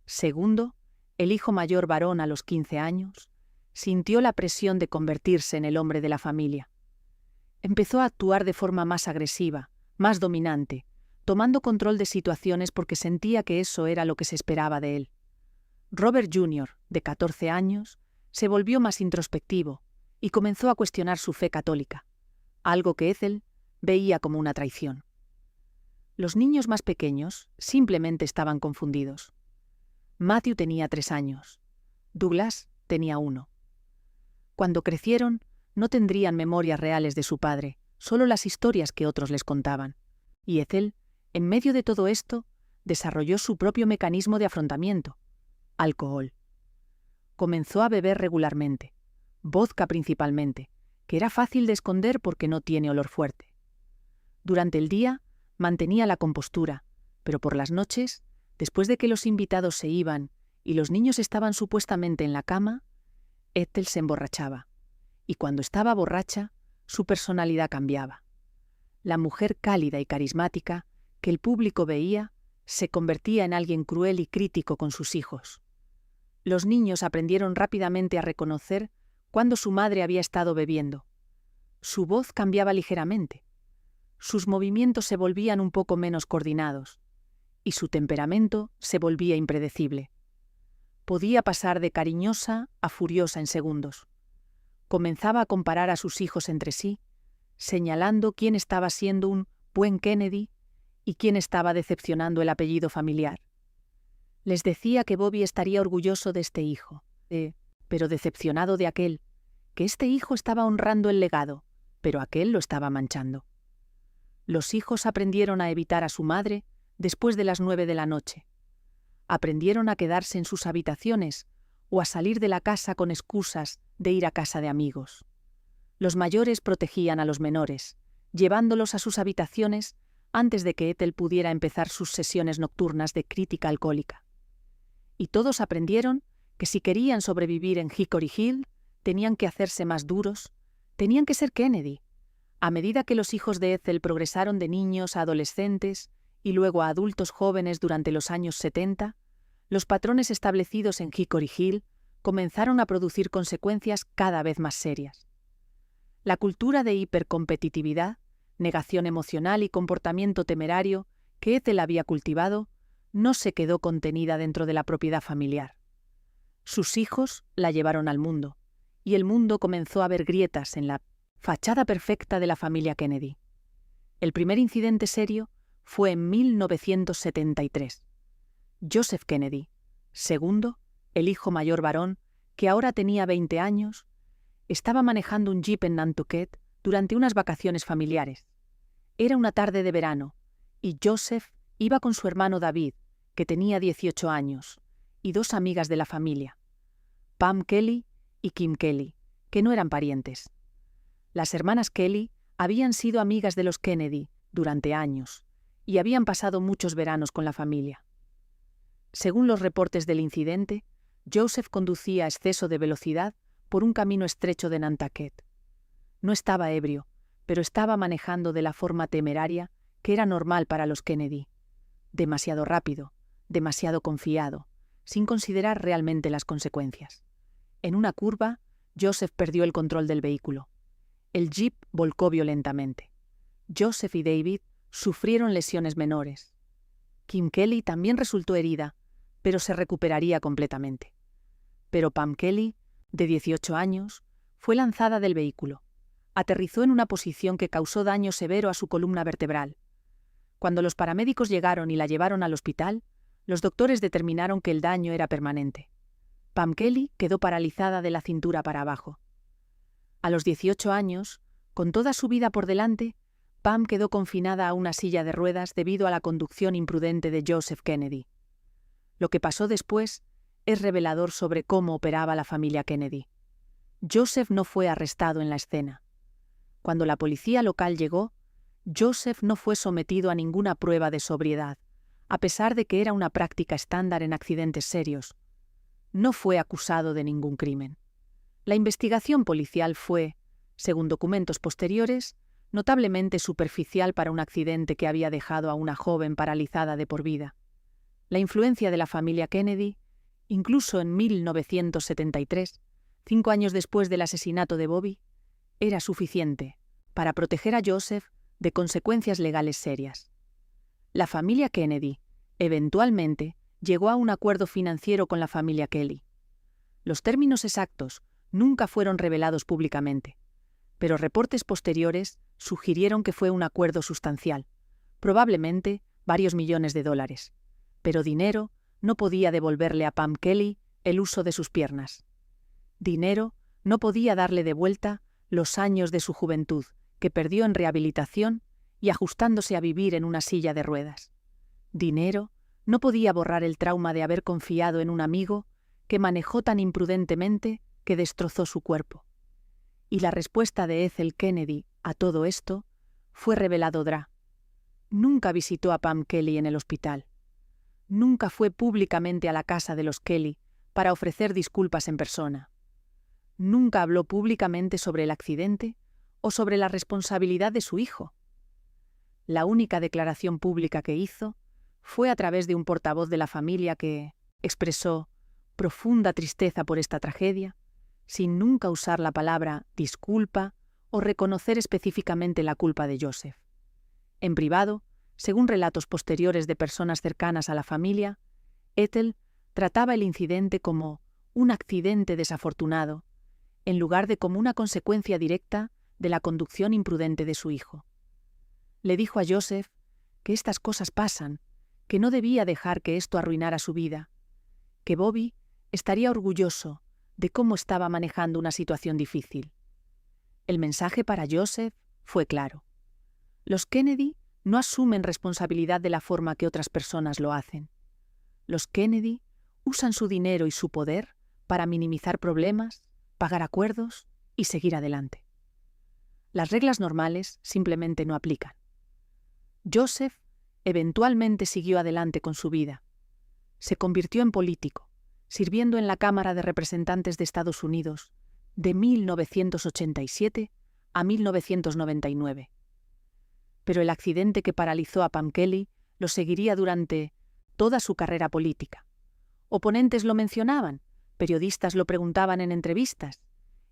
segundo, el hijo mayor varón a los 15 años, sintió la presión de convertirse en el hombre de la familia. Empezó a actuar de forma más agresiva, más dominante, tomando control de situaciones porque sentía que eso era lo que se esperaba de él. Robert Jr., de 14 años, se volvió más introspectivo y comenzó a cuestionar su fe católica, algo que Ethel veía como una traición. Los niños más pequeños simplemente estaban confundidos. Matthew tenía 3 años. Douglas tenía 1. Cuando crecieron, no tendrían memorias reales de su padre, solo las historias que otros les contaban. Y Ethel, en medio de todo esto, desarrolló su propio mecanismo de afrontamiento: alcohol. Comenzó a beber regularmente, vodka principalmente, que era fácil de esconder porque no tiene olor fuerte. Durante el día, mantenía la compostura, pero por las noches, después de que los invitados se iban y los niños estaban supuestamente en la cama, Ethel se emborrachaba, y cuando estaba borracha, su personalidad cambiaba. La mujer cálida y carismática que el público veía se convertía en alguien cruel y crítico con sus hijos. Los niños aprendieron rápidamente a reconocer cuando su madre había estado bebiendo. Su voz cambiaba ligeramente. Sus movimientos se volvían un poco menos coordinados, y su temperamento se volvía impredecible. Podía pasar de cariñosa a furiosa en segundos. Comenzaba a comparar a sus hijos entre sí, señalando quién estaba siendo un buen Kennedy y quién estaba decepcionando el apellido familiar. Les decía que Bobby estaría orgulloso de este hijo, pero decepcionado de aquel, que este hijo estaba honrando el legado, pero aquel lo estaba manchando. Los hijos aprendieron a evitar a su madre después de las 9 de la noche. Aprendieron a quedarse en sus habitaciones o a salir de la casa con excusas de ir a casa de amigos. Los mayores protegían a los menores, llevándolos a sus habitaciones antes de que Ethel pudiera empezar sus sesiones nocturnas de crítica alcohólica. Y todos aprendieron que si querían sobrevivir en Hickory Hill, tenían que hacerse más duros, tenían que ser Kennedy. A medida que los hijos de Ethel progresaron de niños a adolescentes y luego a adultos jóvenes durante los años 70, los patrones establecidos en Hickory Hill comenzaron a producir consecuencias cada vez más serias. La cultura de hipercompetitividad, negación emocional y comportamiento temerario que Ethel había cultivado no se quedó contenida dentro de la propiedad familiar. Sus hijos la llevaron al mundo, y el mundo comenzó a ver grietas en la fachada perfecta de la familia Kennedy. El primer incidente serio fue en 1973. Joseph Kennedy, segundo, el hijo mayor varón, que ahora tenía 20 años, estaba manejando un jeep en Nantucket durante unas vacaciones familiares. Era una tarde de verano, y Joseph iba con su hermano David, que tenía 18 años, y 2 amigas de la familia, Pam Kelly y Kim Kelly, que no eran parientes. Las hermanas Kelly habían sido amigas de los Kennedy durante años y habían pasado muchos veranos con la familia. Según los reportes del incidente, Joseph conducía a exceso de velocidad por un camino estrecho de Nantucket. No estaba ebrio, pero estaba manejando de la forma temeraria que era normal para los Kennedy. Demasiado rápido, demasiado confiado, sin considerar realmente las consecuencias. En una curva, Joseph perdió el control del vehículo. El jeep volcó violentamente. Joseph y David sufrieron lesiones menores. Kim Kelly también resultó herida, pero se recuperaría completamente. Pero Pam Kelly, de 18 años, fue lanzada del vehículo. Aterrizó en una posición que causó daño severo a su columna vertebral. Cuando los paramédicos llegaron y la llevaron al hospital, los doctores determinaron que el daño era permanente. Pam Kelly quedó paralizada de la cintura para abajo. A los 18 años, con toda su vida por delante, Pam quedó confinada a una silla de ruedas debido a la conducción imprudente de Joseph Kennedy. Lo que pasó después es revelador sobre cómo operaba la familia Kennedy. Joseph no fue arrestado en la escena. Cuando la policía local llegó, Joseph no fue sometido a ninguna prueba de sobriedad, a pesar de que era una práctica estándar en accidentes serios. No fue acusado de ningún crimen. La investigación policial fue, según documentos posteriores, notablemente superficial para un accidente que había dejado a una joven paralizada de por vida. La influencia de la familia Kennedy, incluso en 1973, 5 años después del asesinato de Bobby, era suficiente para proteger a Joseph de consecuencias legales serias. La familia Kennedy, eventualmente, llegó a un acuerdo financiero con la familia Kelly. Los términos exactos nunca fueron revelados públicamente, pero reportes posteriores sugirieron que fue un acuerdo sustancial, probablemente varios millones de dólares. Pero dinero no podía devolverle a Pam Kelly el uso de sus piernas. Dinero no podía darle de vuelta los años de su juventud, que perdió en rehabilitación y ajustándose a vivir en una silla de ruedas. Dinero no podía borrar el trauma de haber confiado en un amigo que manejó tan imprudentemente que destrozó su cuerpo. Y la respuesta de Ethel Kennedy a todo esto fue reveladora. Nunca visitó a Pam Kelly en el hospital. Nunca fue públicamente a la casa de los Kelly para ofrecer disculpas en persona. Nunca habló públicamente sobre el accidente o sobre la responsabilidad de su hijo. La única declaración pública que hizo fue a través de un portavoz de la familia que expresó profunda tristeza por esta tragedia, sin nunca usar la palabra disculpa o reconocer específicamente la culpa de Joseph. En privado, según relatos posteriores de personas cercanas a la familia, Ethel trataba el incidente como un accidente desafortunado, en lugar de como una consecuencia directa de la conducción imprudente de su hijo. Le dijo a Joseph que estas cosas pasan, que no debía dejar que esto arruinara su vida, que Bobby estaría orgulloso de cómo estaba manejando una situación difícil. El mensaje para Joseph fue claro. Los Kennedy no asumen responsabilidad de la forma que otras personas lo hacen. Los Kennedy usan su dinero y su poder para minimizar problemas, pagar acuerdos y seguir adelante. Las reglas normales simplemente no aplican. Joseph eventualmente siguió adelante con su vida. Se convirtió en político, sirviendo en la Cámara de Representantes de Estados Unidos de 1987 a 1999. Pero el accidente que paralizó a Pam Kelly lo seguiría durante toda su carrera política. Oponentes lo mencionaban, periodistas lo preguntaban en entrevistas,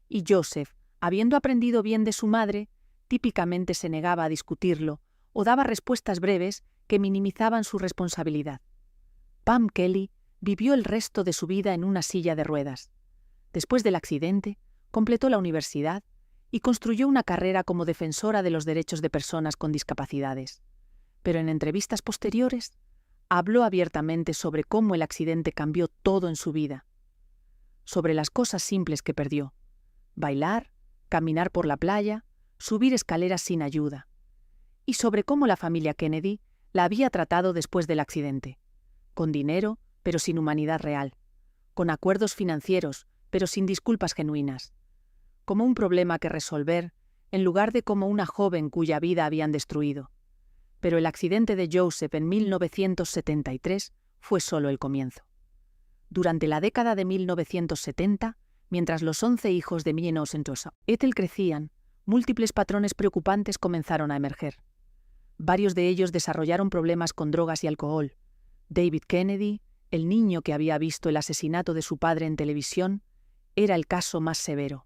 y Joseph, habiendo aprendido bien de su madre, típicamente se negaba a discutirlo o daba respuestas breves que minimizaban su responsabilidad. Pam Kelly vivió el resto de su vida en una silla de ruedas. Después del accidente, completó la universidad y construyó una carrera como defensora de los derechos de personas con discapacidades. Pero en entrevistas posteriores, habló abiertamente sobre cómo el accidente cambió todo en su vida. Sobre las cosas simples que perdió: bailar, caminar por la playa, subir escaleras sin ayuda. Y sobre cómo la familia Kennedy la había tratado después del accidente. Con dinero, pero sin humanidad real. Con acuerdos financieros, pero sin disculpas genuinas. Como un problema que resolver, en lugar de como una joven cuya vida habían destruido. Pero el accidente de Joseph en 1973 fue solo el comienzo. Durante la década de 1970, mientras los 11 hijos de Mie Ethel crecían, múltiples patrones preocupantes comenzaron a emerger. Varios de ellos desarrollaron problemas con drogas y alcohol. David Kennedy, el niño que había visto el asesinato de su padre en televisión, era el caso más severo.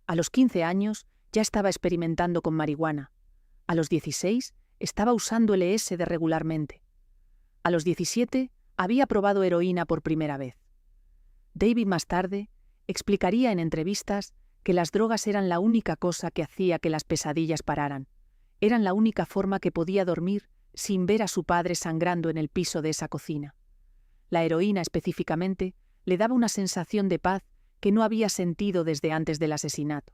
A los 15 años ya estaba experimentando con marihuana. A los 16 estaba usando LSD regularmente. A los 17 había probado heroína por primera vez. David más tarde explicaría en entrevistas que las drogas eran la única cosa que hacía que las pesadillas pararan. Eran la única forma que podía dormir sin ver a su padre sangrando en el piso de esa cocina. La heroína específicamente le daba una sensación de paz que no había sentido desde antes del asesinato.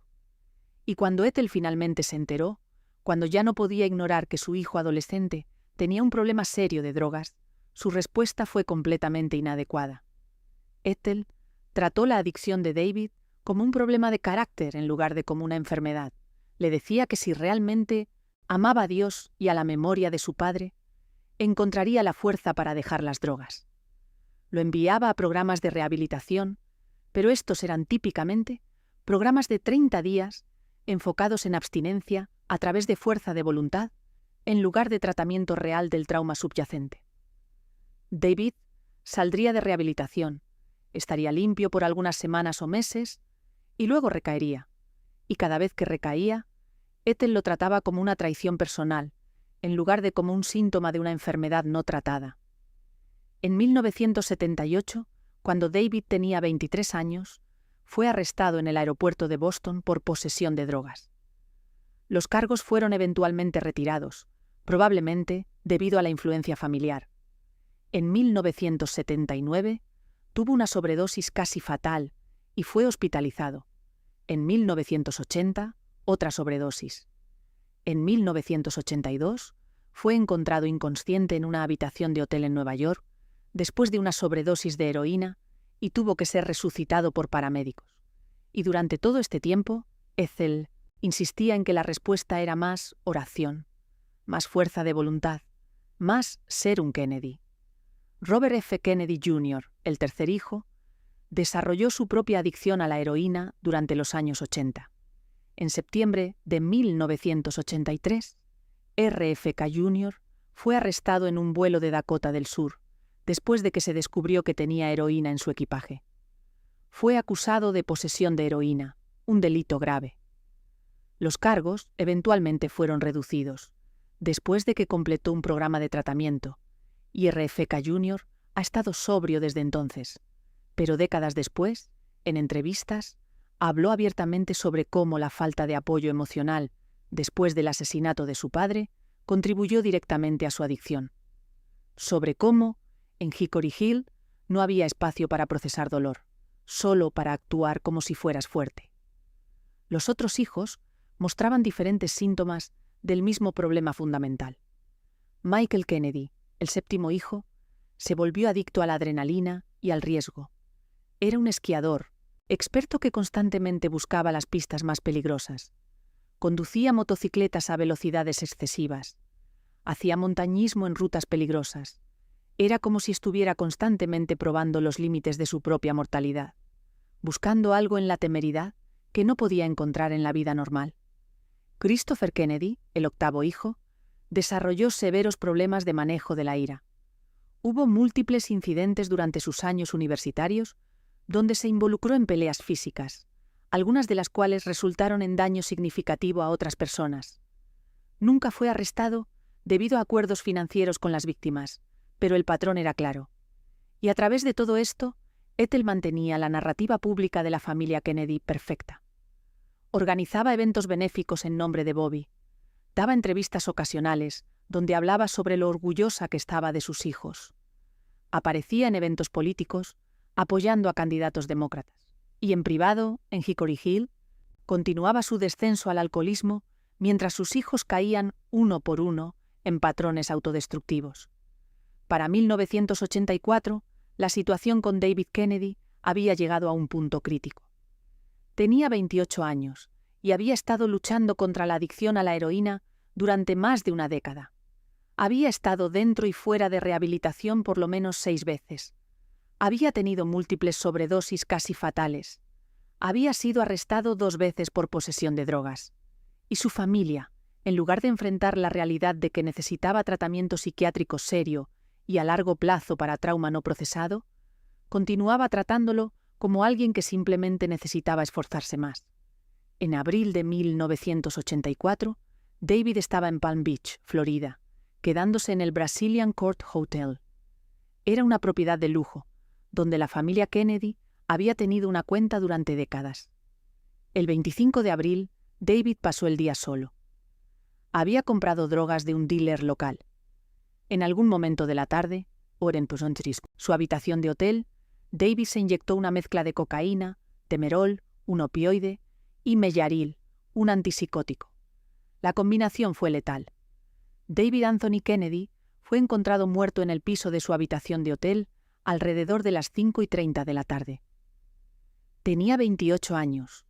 Y cuando Ethel finalmente se enteró, cuando ya no podía ignorar que su hijo adolescente tenía un problema serio de drogas, su respuesta fue completamente inadecuada. Ethel trató la adicción de David como un problema de carácter en lugar de como una enfermedad. Le decía que si realmente amaba a Dios y a la memoria de su padre, encontraría la fuerza para dejar las drogas. Lo enviaba a programas de rehabilitación, pero estos eran típicamente programas de 30 días enfocados en abstinencia a través de fuerza de voluntad, en lugar de tratamiento real del trauma subyacente. David saldría de rehabilitación, estaría limpio por algunas semanas o meses, y luego recaería. Y cada vez que recaía, Ethel lo trataba como una traición personal, en lugar de como un síntoma de una enfermedad no tratada. En 1978, cuando David tenía 23 años, fue arrestado en el aeropuerto de Boston por posesión de drogas. Los cargos fueron eventualmente retirados, probablemente debido a la influencia familiar. En 1979, tuvo una sobredosis casi fatal y fue hospitalizado. En 1980, otra sobredosis. En 1982, fue encontrado inconsciente en una habitación de hotel en Nueva York después de una sobredosis de heroína y tuvo que ser resucitado por paramédicos. Y durante todo este tiempo, Ethel insistía en que la respuesta era más oración, más fuerza de voluntad, más ser un Kennedy. Robert F. Kennedy Jr., el tercer hijo, desarrolló su propia adicción a la heroína durante los años 80. En septiembre de 1983, RFK Jr. fue arrestado en un vuelo de Dakota del Sur, después de que se descubrió que tenía heroína en su equipaje. Fue acusado de posesión de heroína, un delito grave. Los cargos eventualmente fueron reducidos, después de que completó un programa de tratamiento, y RFK Jr. ha estado sobrio desde entonces, pero décadas después, en entrevistas, habló abiertamente sobre cómo la falta de apoyo emocional después del asesinato de su padre contribuyó directamente a su adicción. Sobre cómo, en Hickory Hill, no había espacio para procesar dolor, solo para actuar como si fueras fuerte. Los otros hijos mostraban diferentes síntomas del mismo problema fundamental. Michael Kennedy, el séptimo hijo, se volvió adicto a la adrenalina y al riesgo. Era un esquiador, experto que constantemente buscaba las pistas más peligrosas. Conducía motocicletas a velocidades excesivas. Hacía montañismo en rutas peligrosas. Era como si estuviera constantemente probando los límites de su propia mortalidad, buscando algo en la temeridad que no podía encontrar en la vida normal. Christopher Kennedy, el octavo hijo, desarrolló severos problemas de manejo de la ira. Hubo múltiples incidentes durante sus años universitarios donde se involucró en peleas físicas, algunas de las cuales resultaron en daño significativo a otras personas. Nunca fue arrestado debido a acuerdos financieros con las víctimas, pero el patrón era claro. Y a través de todo esto, Ethel mantenía la narrativa pública de la familia Kennedy perfecta. Organizaba eventos benéficos en nombre de Bobby. Daba entrevistas ocasionales donde hablaba sobre lo orgullosa que estaba de sus hijos. Aparecía en eventos políticos, apoyando a candidatos demócratas. Y en privado, en Hickory Hill, continuaba su descenso al alcoholismo mientras sus hijos caían uno por uno en patrones autodestructivos. Para 1984, la situación con David Kennedy había llegado a un punto crítico. Tenía 28 años y había estado luchando contra la adicción a la heroína durante más de una década. Había estado dentro y fuera de rehabilitación por lo menos 6 veces. Había tenido múltiples sobredosis casi fatales. Había sido arrestado 2 veces por posesión de drogas. Y su familia, en lugar de enfrentar la realidad de que necesitaba tratamiento psiquiátrico serio y a largo plazo para trauma no procesado, continuaba tratándolo como alguien que simplemente necesitaba esforzarse más. En abril de 1984, David estaba en Palm Beach, Florida, quedándose en el Brazilian Court Hotel. Era una propiedad de lujo, donde la familia Kennedy había tenido una cuenta durante décadas. El 25 de abril, David pasó el día solo. Había comprado drogas de un dealer local. En algún momento de la tarde, su habitación de hotel, David se inyectó una mezcla de cocaína, Demerol, un opioide, y Meyaril, un antipsicótico. La combinación fue letal. David Anthony Kennedy fue encontrado muerto en el piso de su habitación de hotel alrededor de las 5:30 de la tarde. Tenía 28 años.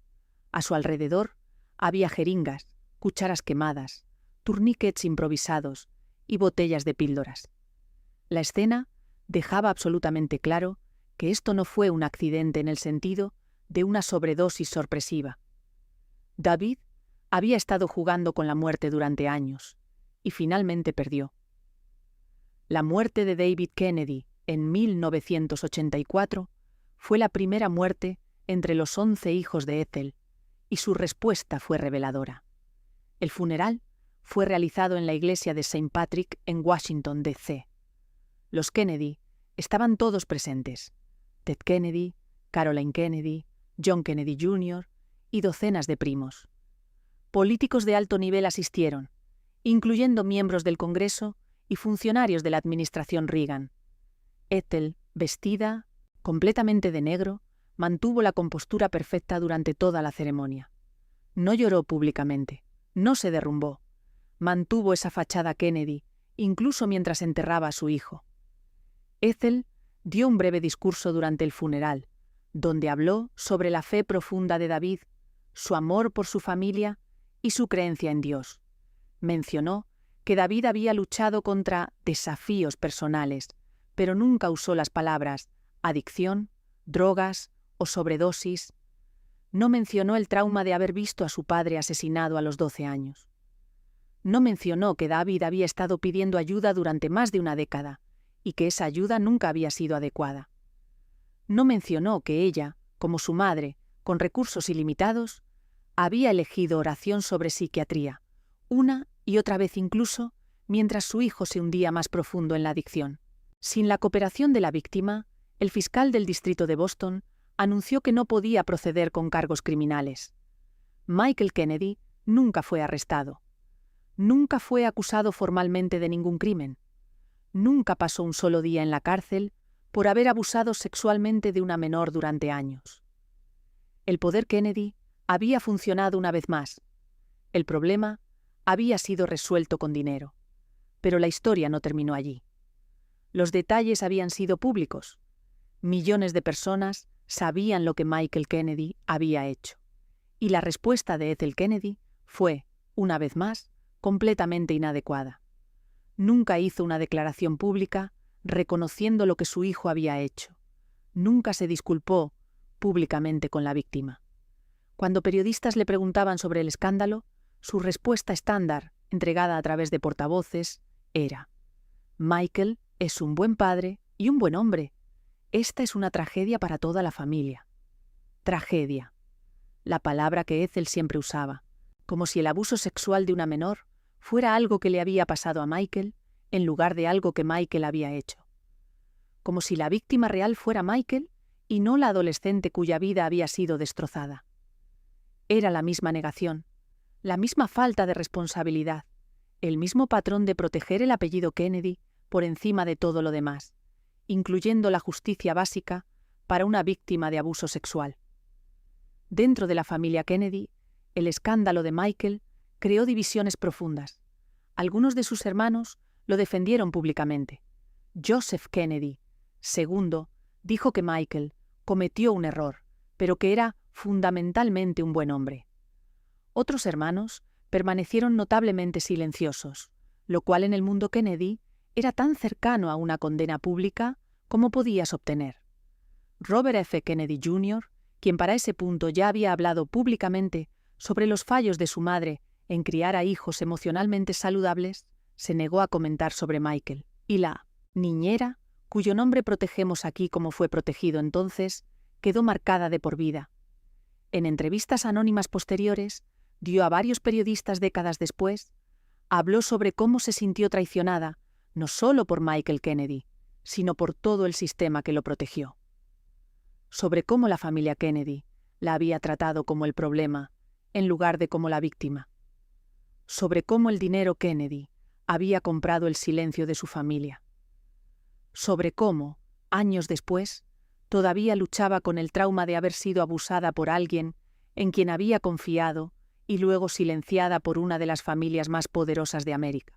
A su alrededor había jeringas, cucharas quemadas, turniquets improvisados y botellas de píldoras. La escena dejaba absolutamente claro que esto no fue un accidente en el sentido de una sobredosis sorpresiva. David había estado jugando con la muerte durante años y finalmente perdió. La muerte de David Kennedy en 1984 fue la primera muerte entre los 11 hijos de Ethel, y su respuesta fue reveladora. El funeral fue realizado en la iglesia de St. Patrick en Washington, D.C. Los Kennedy estaban todos presentes, Ted Kennedy, Caroline Kennedy, John Kennedy Jr. y docenas de primos. Políticos de alto nivel asistieron, incluyendo miembros del Congreso y funcionarios de la administración Reagan. Ethel, vestida completamente de negro, mantuvo la compostura perfecta durante toda la ceremonia. No lloró públicamente, no se derrumbó. Mantuvo esa fachada Kennedy, incluso mientras enterraba a su hijo. Ethel dio un breve discurso durante el funeral, donde habló sobre la fe profunda de David, su amor por su familia y su creencia en Dios. Mencionó que David había luchado contra desafíos personales, pero nunca usó las palabras adicción, drogas o sobredosis. No mencionó el trauma de haber visto a su padre asesinado a los 12 años. No mencionó que David había estado pidiendo ayuda durante más de una década y que esa ayuda nunca había sido adecuada. No mencionó que ella, como su madre, con recursos ilimitados, había elegido oración sobre psiquiatría, una y otra vez incluso, mientras su hijo se hundía más profundo en la adicción. Sin la cooperación de la víctima, el fiscal del distrito de Boston anunció que no podía proceder con cargos criminales. Michael Kennedy nunca fue arrestado. Nunca fue acusado formalmente de ningún crimen. Nunca pasó un solo día en la cárcel por haber abusado sexualmente de una menor durante años. El poder Kennedy había funcionado una vez más. El problema había sido resuelto con dinero. Pero la historia no terminó allí. Los detalles habían sido públicos. Millones de personas sabían lo que Michael Kennedy había hecho. Y la respuesta de Ethel Kennedy fue, una vez más, completamente inadecuada. Nunca hizo una declaración pública reconociendo lo que su hijo había hecho. Nunca se disculpó públicamente con la víctima. Cuando periodistas le preguntaban sobre el escándalo, su respuesta estándar, entregada a través de portavoces, era: Michael es un buen padre y un buen hombre. Esta es una tragedia para toda la familia. Tragedia. La palabra que Ethel siempre usaba, como si el abuso sexual de una menor fuera algo que le había pasado a Michael en lugar de algo que Michael había hecho. Como si la víctima real fuera Michael y no la adolescente cuya vida había sido destrozada. Era la misma negación, la misma falta de responsabilidad, el mismo patrón de proteger el apellido Kennedy por encima de todo lo demás, incluyendo la justicia básica para una víctima de abuso sexual. Dentro de la familia Kennedy, el escándalo de Michael creó divisiones profundas. Algunos de sus hermanos lo defendieron públicamente. Joseph Kennedy, segundo, dijo que Michael cometió un error, pero que era fundamentalmente un buen hombre. Otros hermanos permanecieron notablemente silenciosos, lo cual en el mundo Kennedy era tan cercano a una condena pública como podías obtener. Robert F. Kennedy Jr., quien para ese punto ya había hablado públicamente sobre los fallos de su madre en criar a hijos emocionalmente saludables, se negó a comentar sobre Michael, y la niñera, cuyo nombre protegemos aquí como fue protegido entonces, quedó marcada de por vida. En entrevistas anónimas posteriores, dio a varios periodistas décadas después, habló sobre cómo se sintió traicionada, no solo por Michael Kennedy, sino por todo el sistema que lo protegió. Sobre cómo la familia Kennedy la había tratado como el problema, en lugar de como la víctima. Sobre cómo el dinero Kennedy había comprado el silencio de su familia. Sobre cómo, años después, todavía luchaba con el trauma de haber sido abusada por alguien en quien había confiado y luego silenciada por una de las familias más poderosas de América.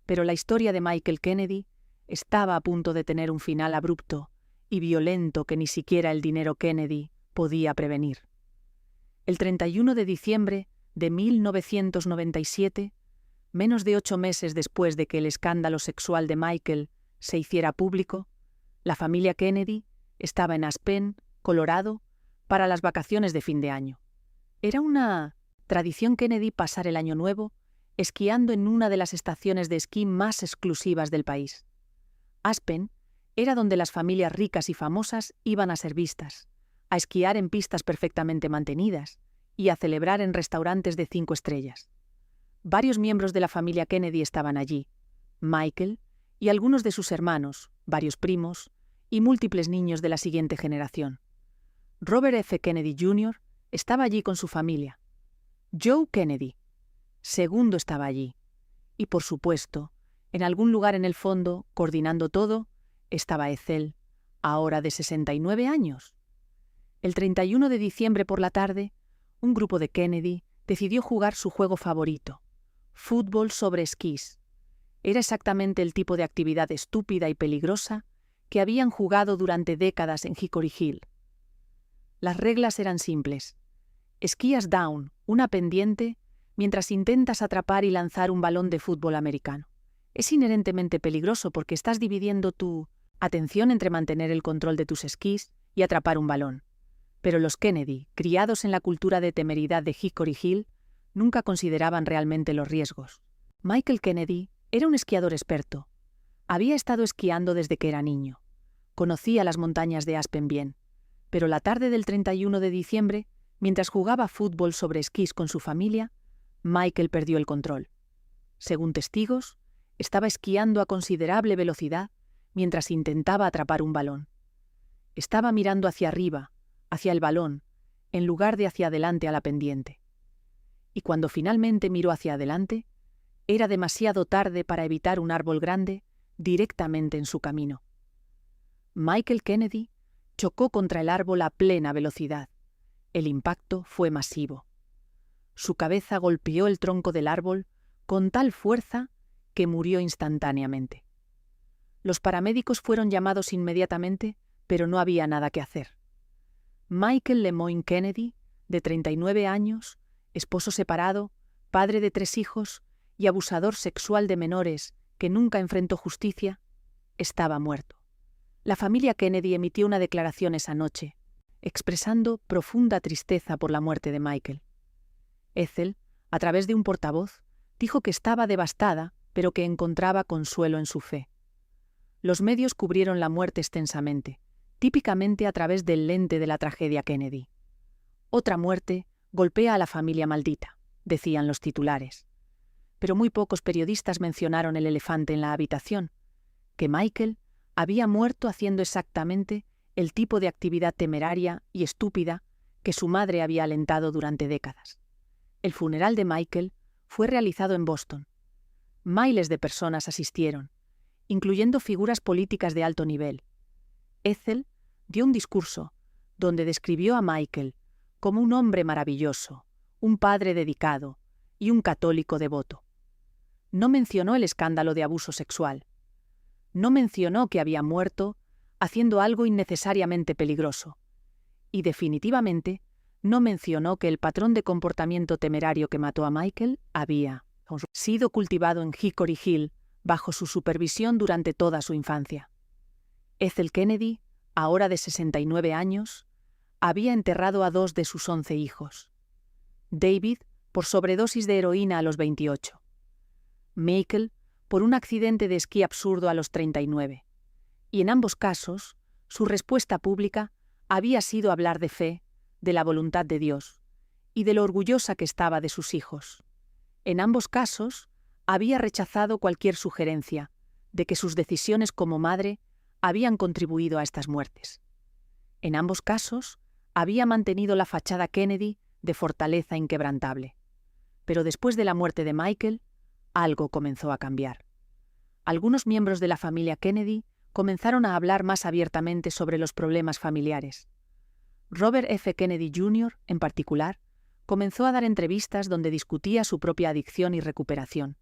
Pero la historia de Michael Kennedy estaba a punto de tener un final abrupto y violento que ni siquiera el dinero Kennedy podía prevenir. El 31 de diciembre de 1997, menos de 8 meses después de que el escándalo sexual de Michael se hiciera público, la familia Kennedy estaba en Aspen, Colorado, para las vacaciones de fin de año. Era una tradición Kennedy pasar el año nuevo esquiando en una de las estaciones de esquí más exclusivas del país. Aspen era donde las familias ricas y famosas iban a ser vistas, a esquiar en pistas perfectamente mantenidas y a celebrar en restaurantes de 5 estrellas. Varios miembros de la familia Kennedy estaban allí, Michael y algunos de sus hermanos, varios primos y múltiples niños de la siguiente generación. Robert F. Kennedy Jr. estaba allí con su familia. Joe Kennedy, segundo, estaba allí. Y por supuesto, en algún lugar en el fondo, coordinando todo, estaba Ethel, ahora de 69 años. El 31 de diciembre por la tarde, un grupo de Kennedy decidió jugar su juego favorito, fútbol sobre esquís. Era exactamente el tipo de actividad estúpida y peligrosa que habían jugado durante décadas en Hickory Hill. Las reglas eran simples. Esquías down, una pendiente, mientras intentas atrapar y lanzar un balón de fútbol americano. Es inherentemente peligroso porque estás dividiendo tu atención entre mantener el control de tus esquís y atrapar un balón. Pero los Kennedy, criados en la cultura de temeridad de Hickory Hill, nunca consideraban realmente los riesgos. Michael Kennedy era un esquiador experto. Había estado esquiando desde que era niño. Conocía las montañas de Aspen bien. Pero la tarde del 31 de diciembre, mientras jugaba fútbol sobre esquís con su familia, Michael perdió el control. Según testigos, estaba esquiando a considerable velocidad mientras intentaba atrapar un balón. Estaba mirando hacia arriba, hacia el balón, en lugar de hacia adelante a la pendiente. Y cuando finalmente miró hacia adelante, era demasiado tarde para evitar un árbol grande directamente en su camino. Michael Kennedy chocó contra el árbol a plena velocidad. El impacto fue masivo. Su cabeza golpeó el tronco del árbol con tal fuerza que murió instantáneamente. Los paramédicos fueron llamados inmediatamente, pero no había nada que hacer. Michael Lemoyne Kennedy, de 39 años, esposo separado, padre de 3 hijos y abusador sexual de menores que nunca enfrentó justicia, estaba muerto. La familia Kennedy emitió una declaración esa noche, expresando profunda tristeza por la muerte de Michael. Ethel, a través de un portavoz, dijo que estaba devastada, pero que encontraba consuelo en su fe. Los medios cubrieron la muerte extensamente, típicamente a través del lente de la tragedia Kennedy. Otra muerte golpea a la familia maldita, decían los titulares. Pero muy pocos periodistas mencionaron el elefante en la habitación, que Michael había muerto haciendo exactamente el tipo de actividad temeraria y estúpida que su madre había alentado durante décadas. El funeral de Michael fue realizado en Boston. Miles de personas asistieron, incluyendo figuras políticas de alto nivel. Ethel dio un discurso donde describió a Michael como un hombre maravilloso, un padre dedicado y un católico devoto. No mencionó el escándalo de abuso sexual. No mencionó que había muerto haciendo algo innecesariamente peligroso. Y definitivamente no mencionó que el patrón de comportamiento temerario que mató a Michael había sido cultivado en Hickory Hill bajo su supervisión durante toda su infancia. Ethel Kennedy, ahora de 69 años, había enterrado a 2 de sus 11 hijos. David, por sobredosis de heroína a los 28. Michael, por un accidente de esquí absurdo a los 39. Y en ambos casos, su respuesta pública había sido hablar de fe, de la voluntad de Dios, y de lo orgullosa que estaba de sus hijos. En ambos casos, había rechazado cualquier sugerencia de que sus decisiones como madre habían contribuido a estas muertes. En ambos casos, había mantenido la fachada Kennedy de fortaleza inquebrantable. Pero después de la muerte de Michael, algo comenzó a cambiar. Algunos miembros de la familia Kennedy comenzaron a hablar más abiertamente sobre los problemas familiares. Robert F. Kennedy Jr., en particular, comenzó a dar entrevistas donde discutía su propia adicción y recuperación,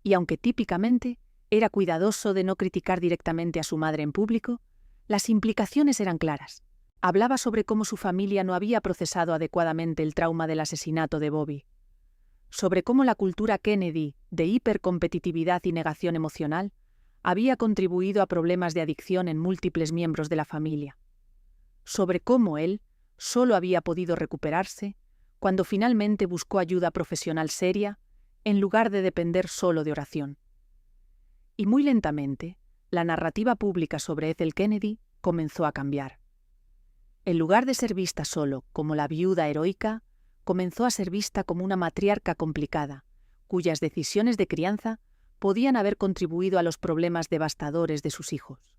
y aunque típicamente era cuidadoso de no criticar directamente a su madre en público, las implicaciones eran claras. Hablaba sobre cómo su familia no había procesado adecuadamente el trauma del asesinato de Bobby, sobre cómo la cultura Kennedy de hipercompetitividad y negación emocional había contribuido a problemas de adicción en múltiples miembros de la familia, sobre cómo él solo había podido recuperarse cuando finalmente buscó ayuda profesional seria en lugar de depender solo de oración. Y muy lentamente, la narrativa pública sobre Ethel Kennedy comenzó a cambiar. En lugar de ser vista solo como la viuda heroica, comenzó a ser vista como una matriarca complicada, cuyas decisiones de crianza podían haber contribuido a los problemas devastadores de sus hijos.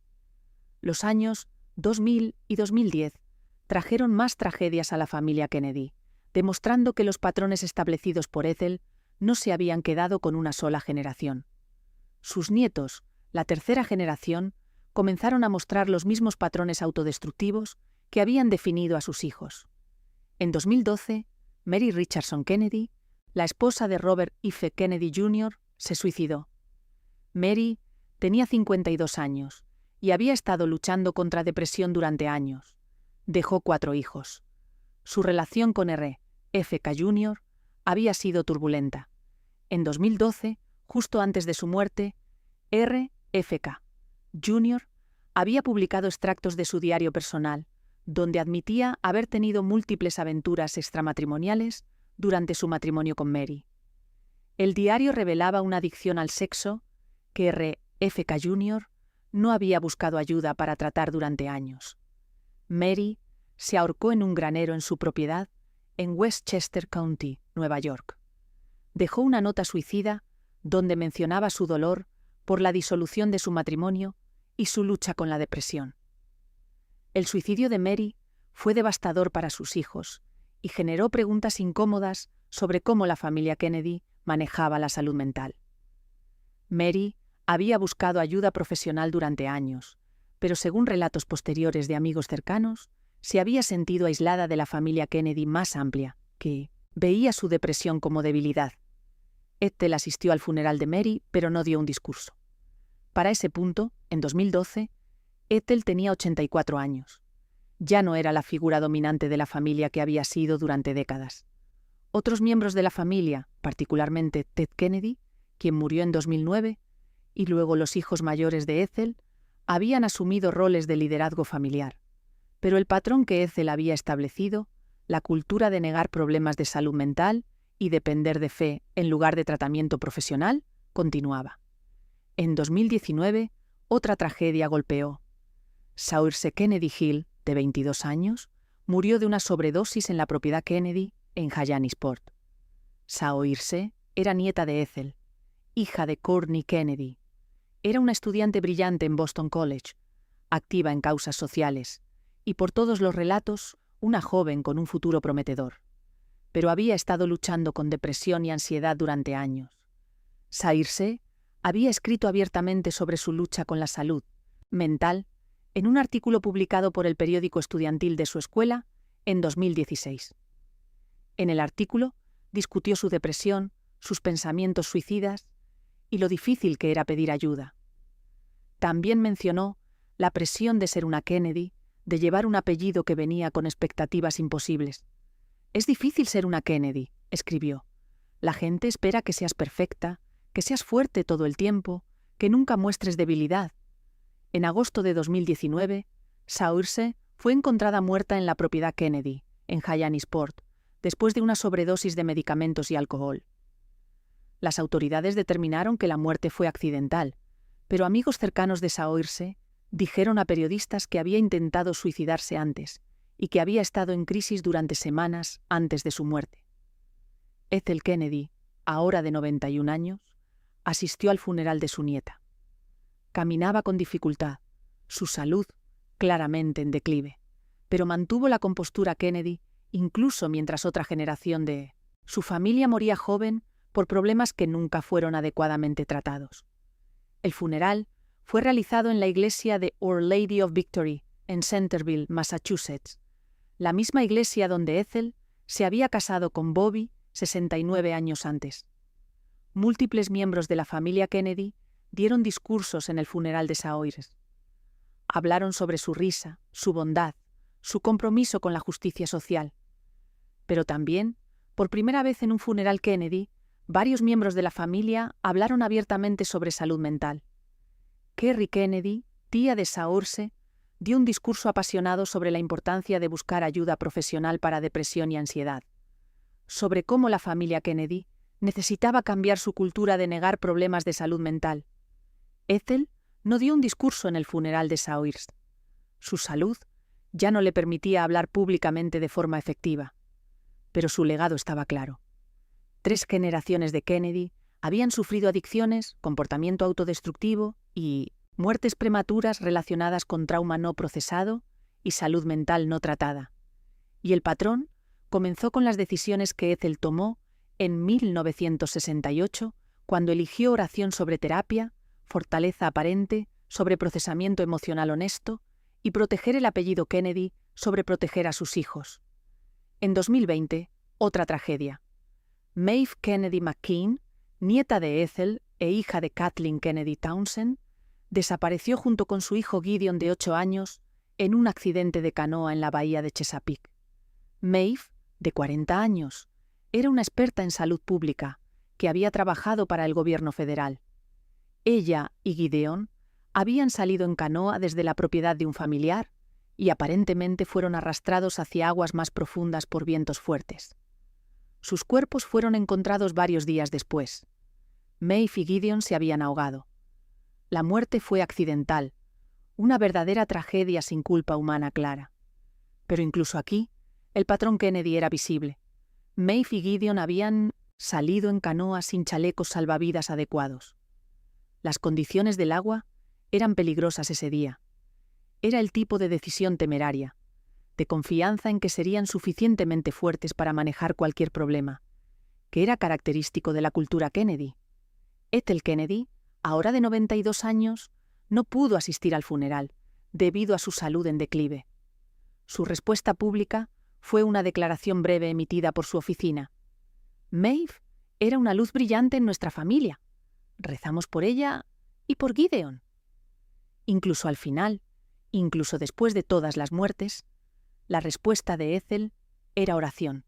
Los años 2000 y 2010 trajeron más tragedias a la familia Kennedy, demostrando que los patrones establecidos por Ethel no se habían quedado con una sola generación. Sus nietos, la tercera generación, comenzaron a mostrar los mismos patrones autodestructivos que habían definido a sus hijos. En 2012, Mary Richardson Kennedy, la esposa de Robert F. Kennedy Jr., se suicidó. Mary tenía 52 años y había estado luchando contra depresión durante años. Dejó 4 hijos. Su relación con R. F. K. Jr. había sido turbulenta. En 2012, justo antes de su muerte, R. F. K. Jr. había publicado extractos de su diario personal, donde admitía haber tenido múltiples aventuras extramatrimoniales durante su matrimonio con Mary. El diario revelaba una adicción al sexo que R. F. K. Jr. no había buscado ayuda para tratar durante años. Mary se ahorcó en un granero en su propiedad en Westchester County, Nueva York. Dejó una nota suicida donde mencionaba su dolor por la disolución de su matrimonio y su lucha con la depresión. El suicidio de Mary fue devastador para sus hijos y generó preguntas incómodas sobre cómo la familia Kennedy manejaba la salud mental. Mary había buscado ayuda profesional durante años, pero según relatos posteriores de amigos cercanos, se había sentido aislada de la familia Kennedy más amplia, que veía su depresión como debilidad. Ethel asistió al funeral de Mary, pero no dio un discurso. Para ese punto, en 2012, Ethel tenía 84 años. Ya no era la figura dominante de la familia que había sido durante décadas. Otros miembros de la familia, particularmente Ted Kennedy, quien murió en 2009, y luego los hijos mayores de Ethel, habían asumido roles de liderazgo familiar. Pero el patrón que Ethel había establecido, la cultura de negar problemas de salud mental y depender de fe en lugar de tratamiento profesional, continuaba. En 2019, otra tragedia golpeó. Saoirse Kennedy Hill, de 22 años, murió de una sobredosis en la propiedad Kennedy en Hyannisport. Saoirse era nieta de Ethel, hija de Courtney Kennedy. Era una estudiante brillante en Boston College, activa en causas sociales, y por todos los relatos, una joven con un futuro prometedor. Pero había estado luchando con depresión y ansiedad durante años. Saoirse había escrito abiertamente sobre su lucha con la salud mental en un artículo publicado por el periódico estudiantil de su escuela en 2016. En el artículo discutió su depresión, sus pensamientos suicidas y lo difícil que era pedir ayuda. También mencionó la presión de ser una Kennedy, de llevar un apellido que venía con expectativas imposibles. «Es difícil ser una Kennedy», escribió. «La gente espera que seas perfecta, que seas fuerte todo el tiempo, que nunca muestres debilidad». En agosto de 2019, Saoirse fue encontrada muerta en la propiedad Kennedy, en Hyannisport, después de una sobredosis de medicamentos y alcohol. Las autoridades determinaron que la muerte fue accidental, pero amigos cercanos de Saoirse dijeron a periodistas que había intentado suicidarse antes y que había estado en crisis durante semanas antes de su muerte. Ethel Kennedy, ahora de 91 años, asistió al funeral de su nieta. Caminaba con dificultad, su salud claramente en declive, pero mantuvo la compostura Kennedy incluso mientras otra generación de su familia moría joven por problemas que nunca fueron adecuadamente tratados. El funeral fue realizado en la iglesia de Our Lady of Victory, en Centerville, Massachusetts, la misma iglesia donde Ethel se había casado con Bobby 69 años antes. Múltiples miembros de la familia Kennedy dieron discursos en el funeral de Saoirse. Hablaron sobre su risa, su bondad, su compromiso con la justicia social. Pero también, por primera vez en un funeral Kennedy, varios miembros de la familia hablaron abiertamente sobre salud mental. Kerry Kennedy, tía de Saoirse, dio un discurso apasionado sobre la importancia de buscar ayuda profesional para depresión y ansiedad, sobre cómo la familia Kennedy necesitaba cambiar su cultura de negar problemas de salud mental. Ethel no dio un discurso en el funeral de Saoirse. Su salud ya no le permitía hablar públicamente de forma efectiva, pero su legado estaba claro. 3 generaciones de Kennedy habían sufrido adicciones, comportamiento autodestructivo y muertes prematuras relacionadas con trauma no procesado y salud mental no tratada. Y el patrón comenzó con las decisiones que Ethel tomó en 1968, cuando eligió oración sobre terapia, fortaleza aparente sobre procesamiento emocional honesto y proteger el apellido Kennedy sobre proteger a sus hijos. En 2020, otra tragedia. Maeve Kennedy McKean, nieta de Ethel e hija de Kathleen Kennedy Townsend, desapareció junto con su hijo Gideon de 8 años en un accidente de canoa en la bahía de Chesapeake. Maeve, de 40 años, era una experta en salud pública que había trabajado para el gobierno federal. Ella y Gideon habían salido en canoa desde la propiedad de un familiar y aparentemente fueron arrastrados hacia aguas más profundas por vientos fuertes. Sus cuerpos fueron encontrados varios días después. Maeve y Gideon se habían ahogado. La muerte fue accidental, una verdadera tragedia sin culpa humana clara. Pero incluso aquí, el patrón Kennedy era visible. Maeve y Gideon habían salido en canoa sin chalecos salvavidas adecuados. Las condiciones del agua eran peligrosas ese día. Era el tipo de decisión temeraria, de confianza en que serían suficientemente fuertes para manejar cualquier problema, que era característico de la cultura Kennedy. Ethel Kennedy, ahora de 92 años, no pudo asistir al funeral, debido a su salud en declive. Su respuesta pública fue una declaración breve emitida por su oficina. Maeve era una luz brillante en nuestra familia. Rezamos por ella y por Gideon. Incluso al final, incluso después de todas las muertes, la respuesta de Ethel era oración.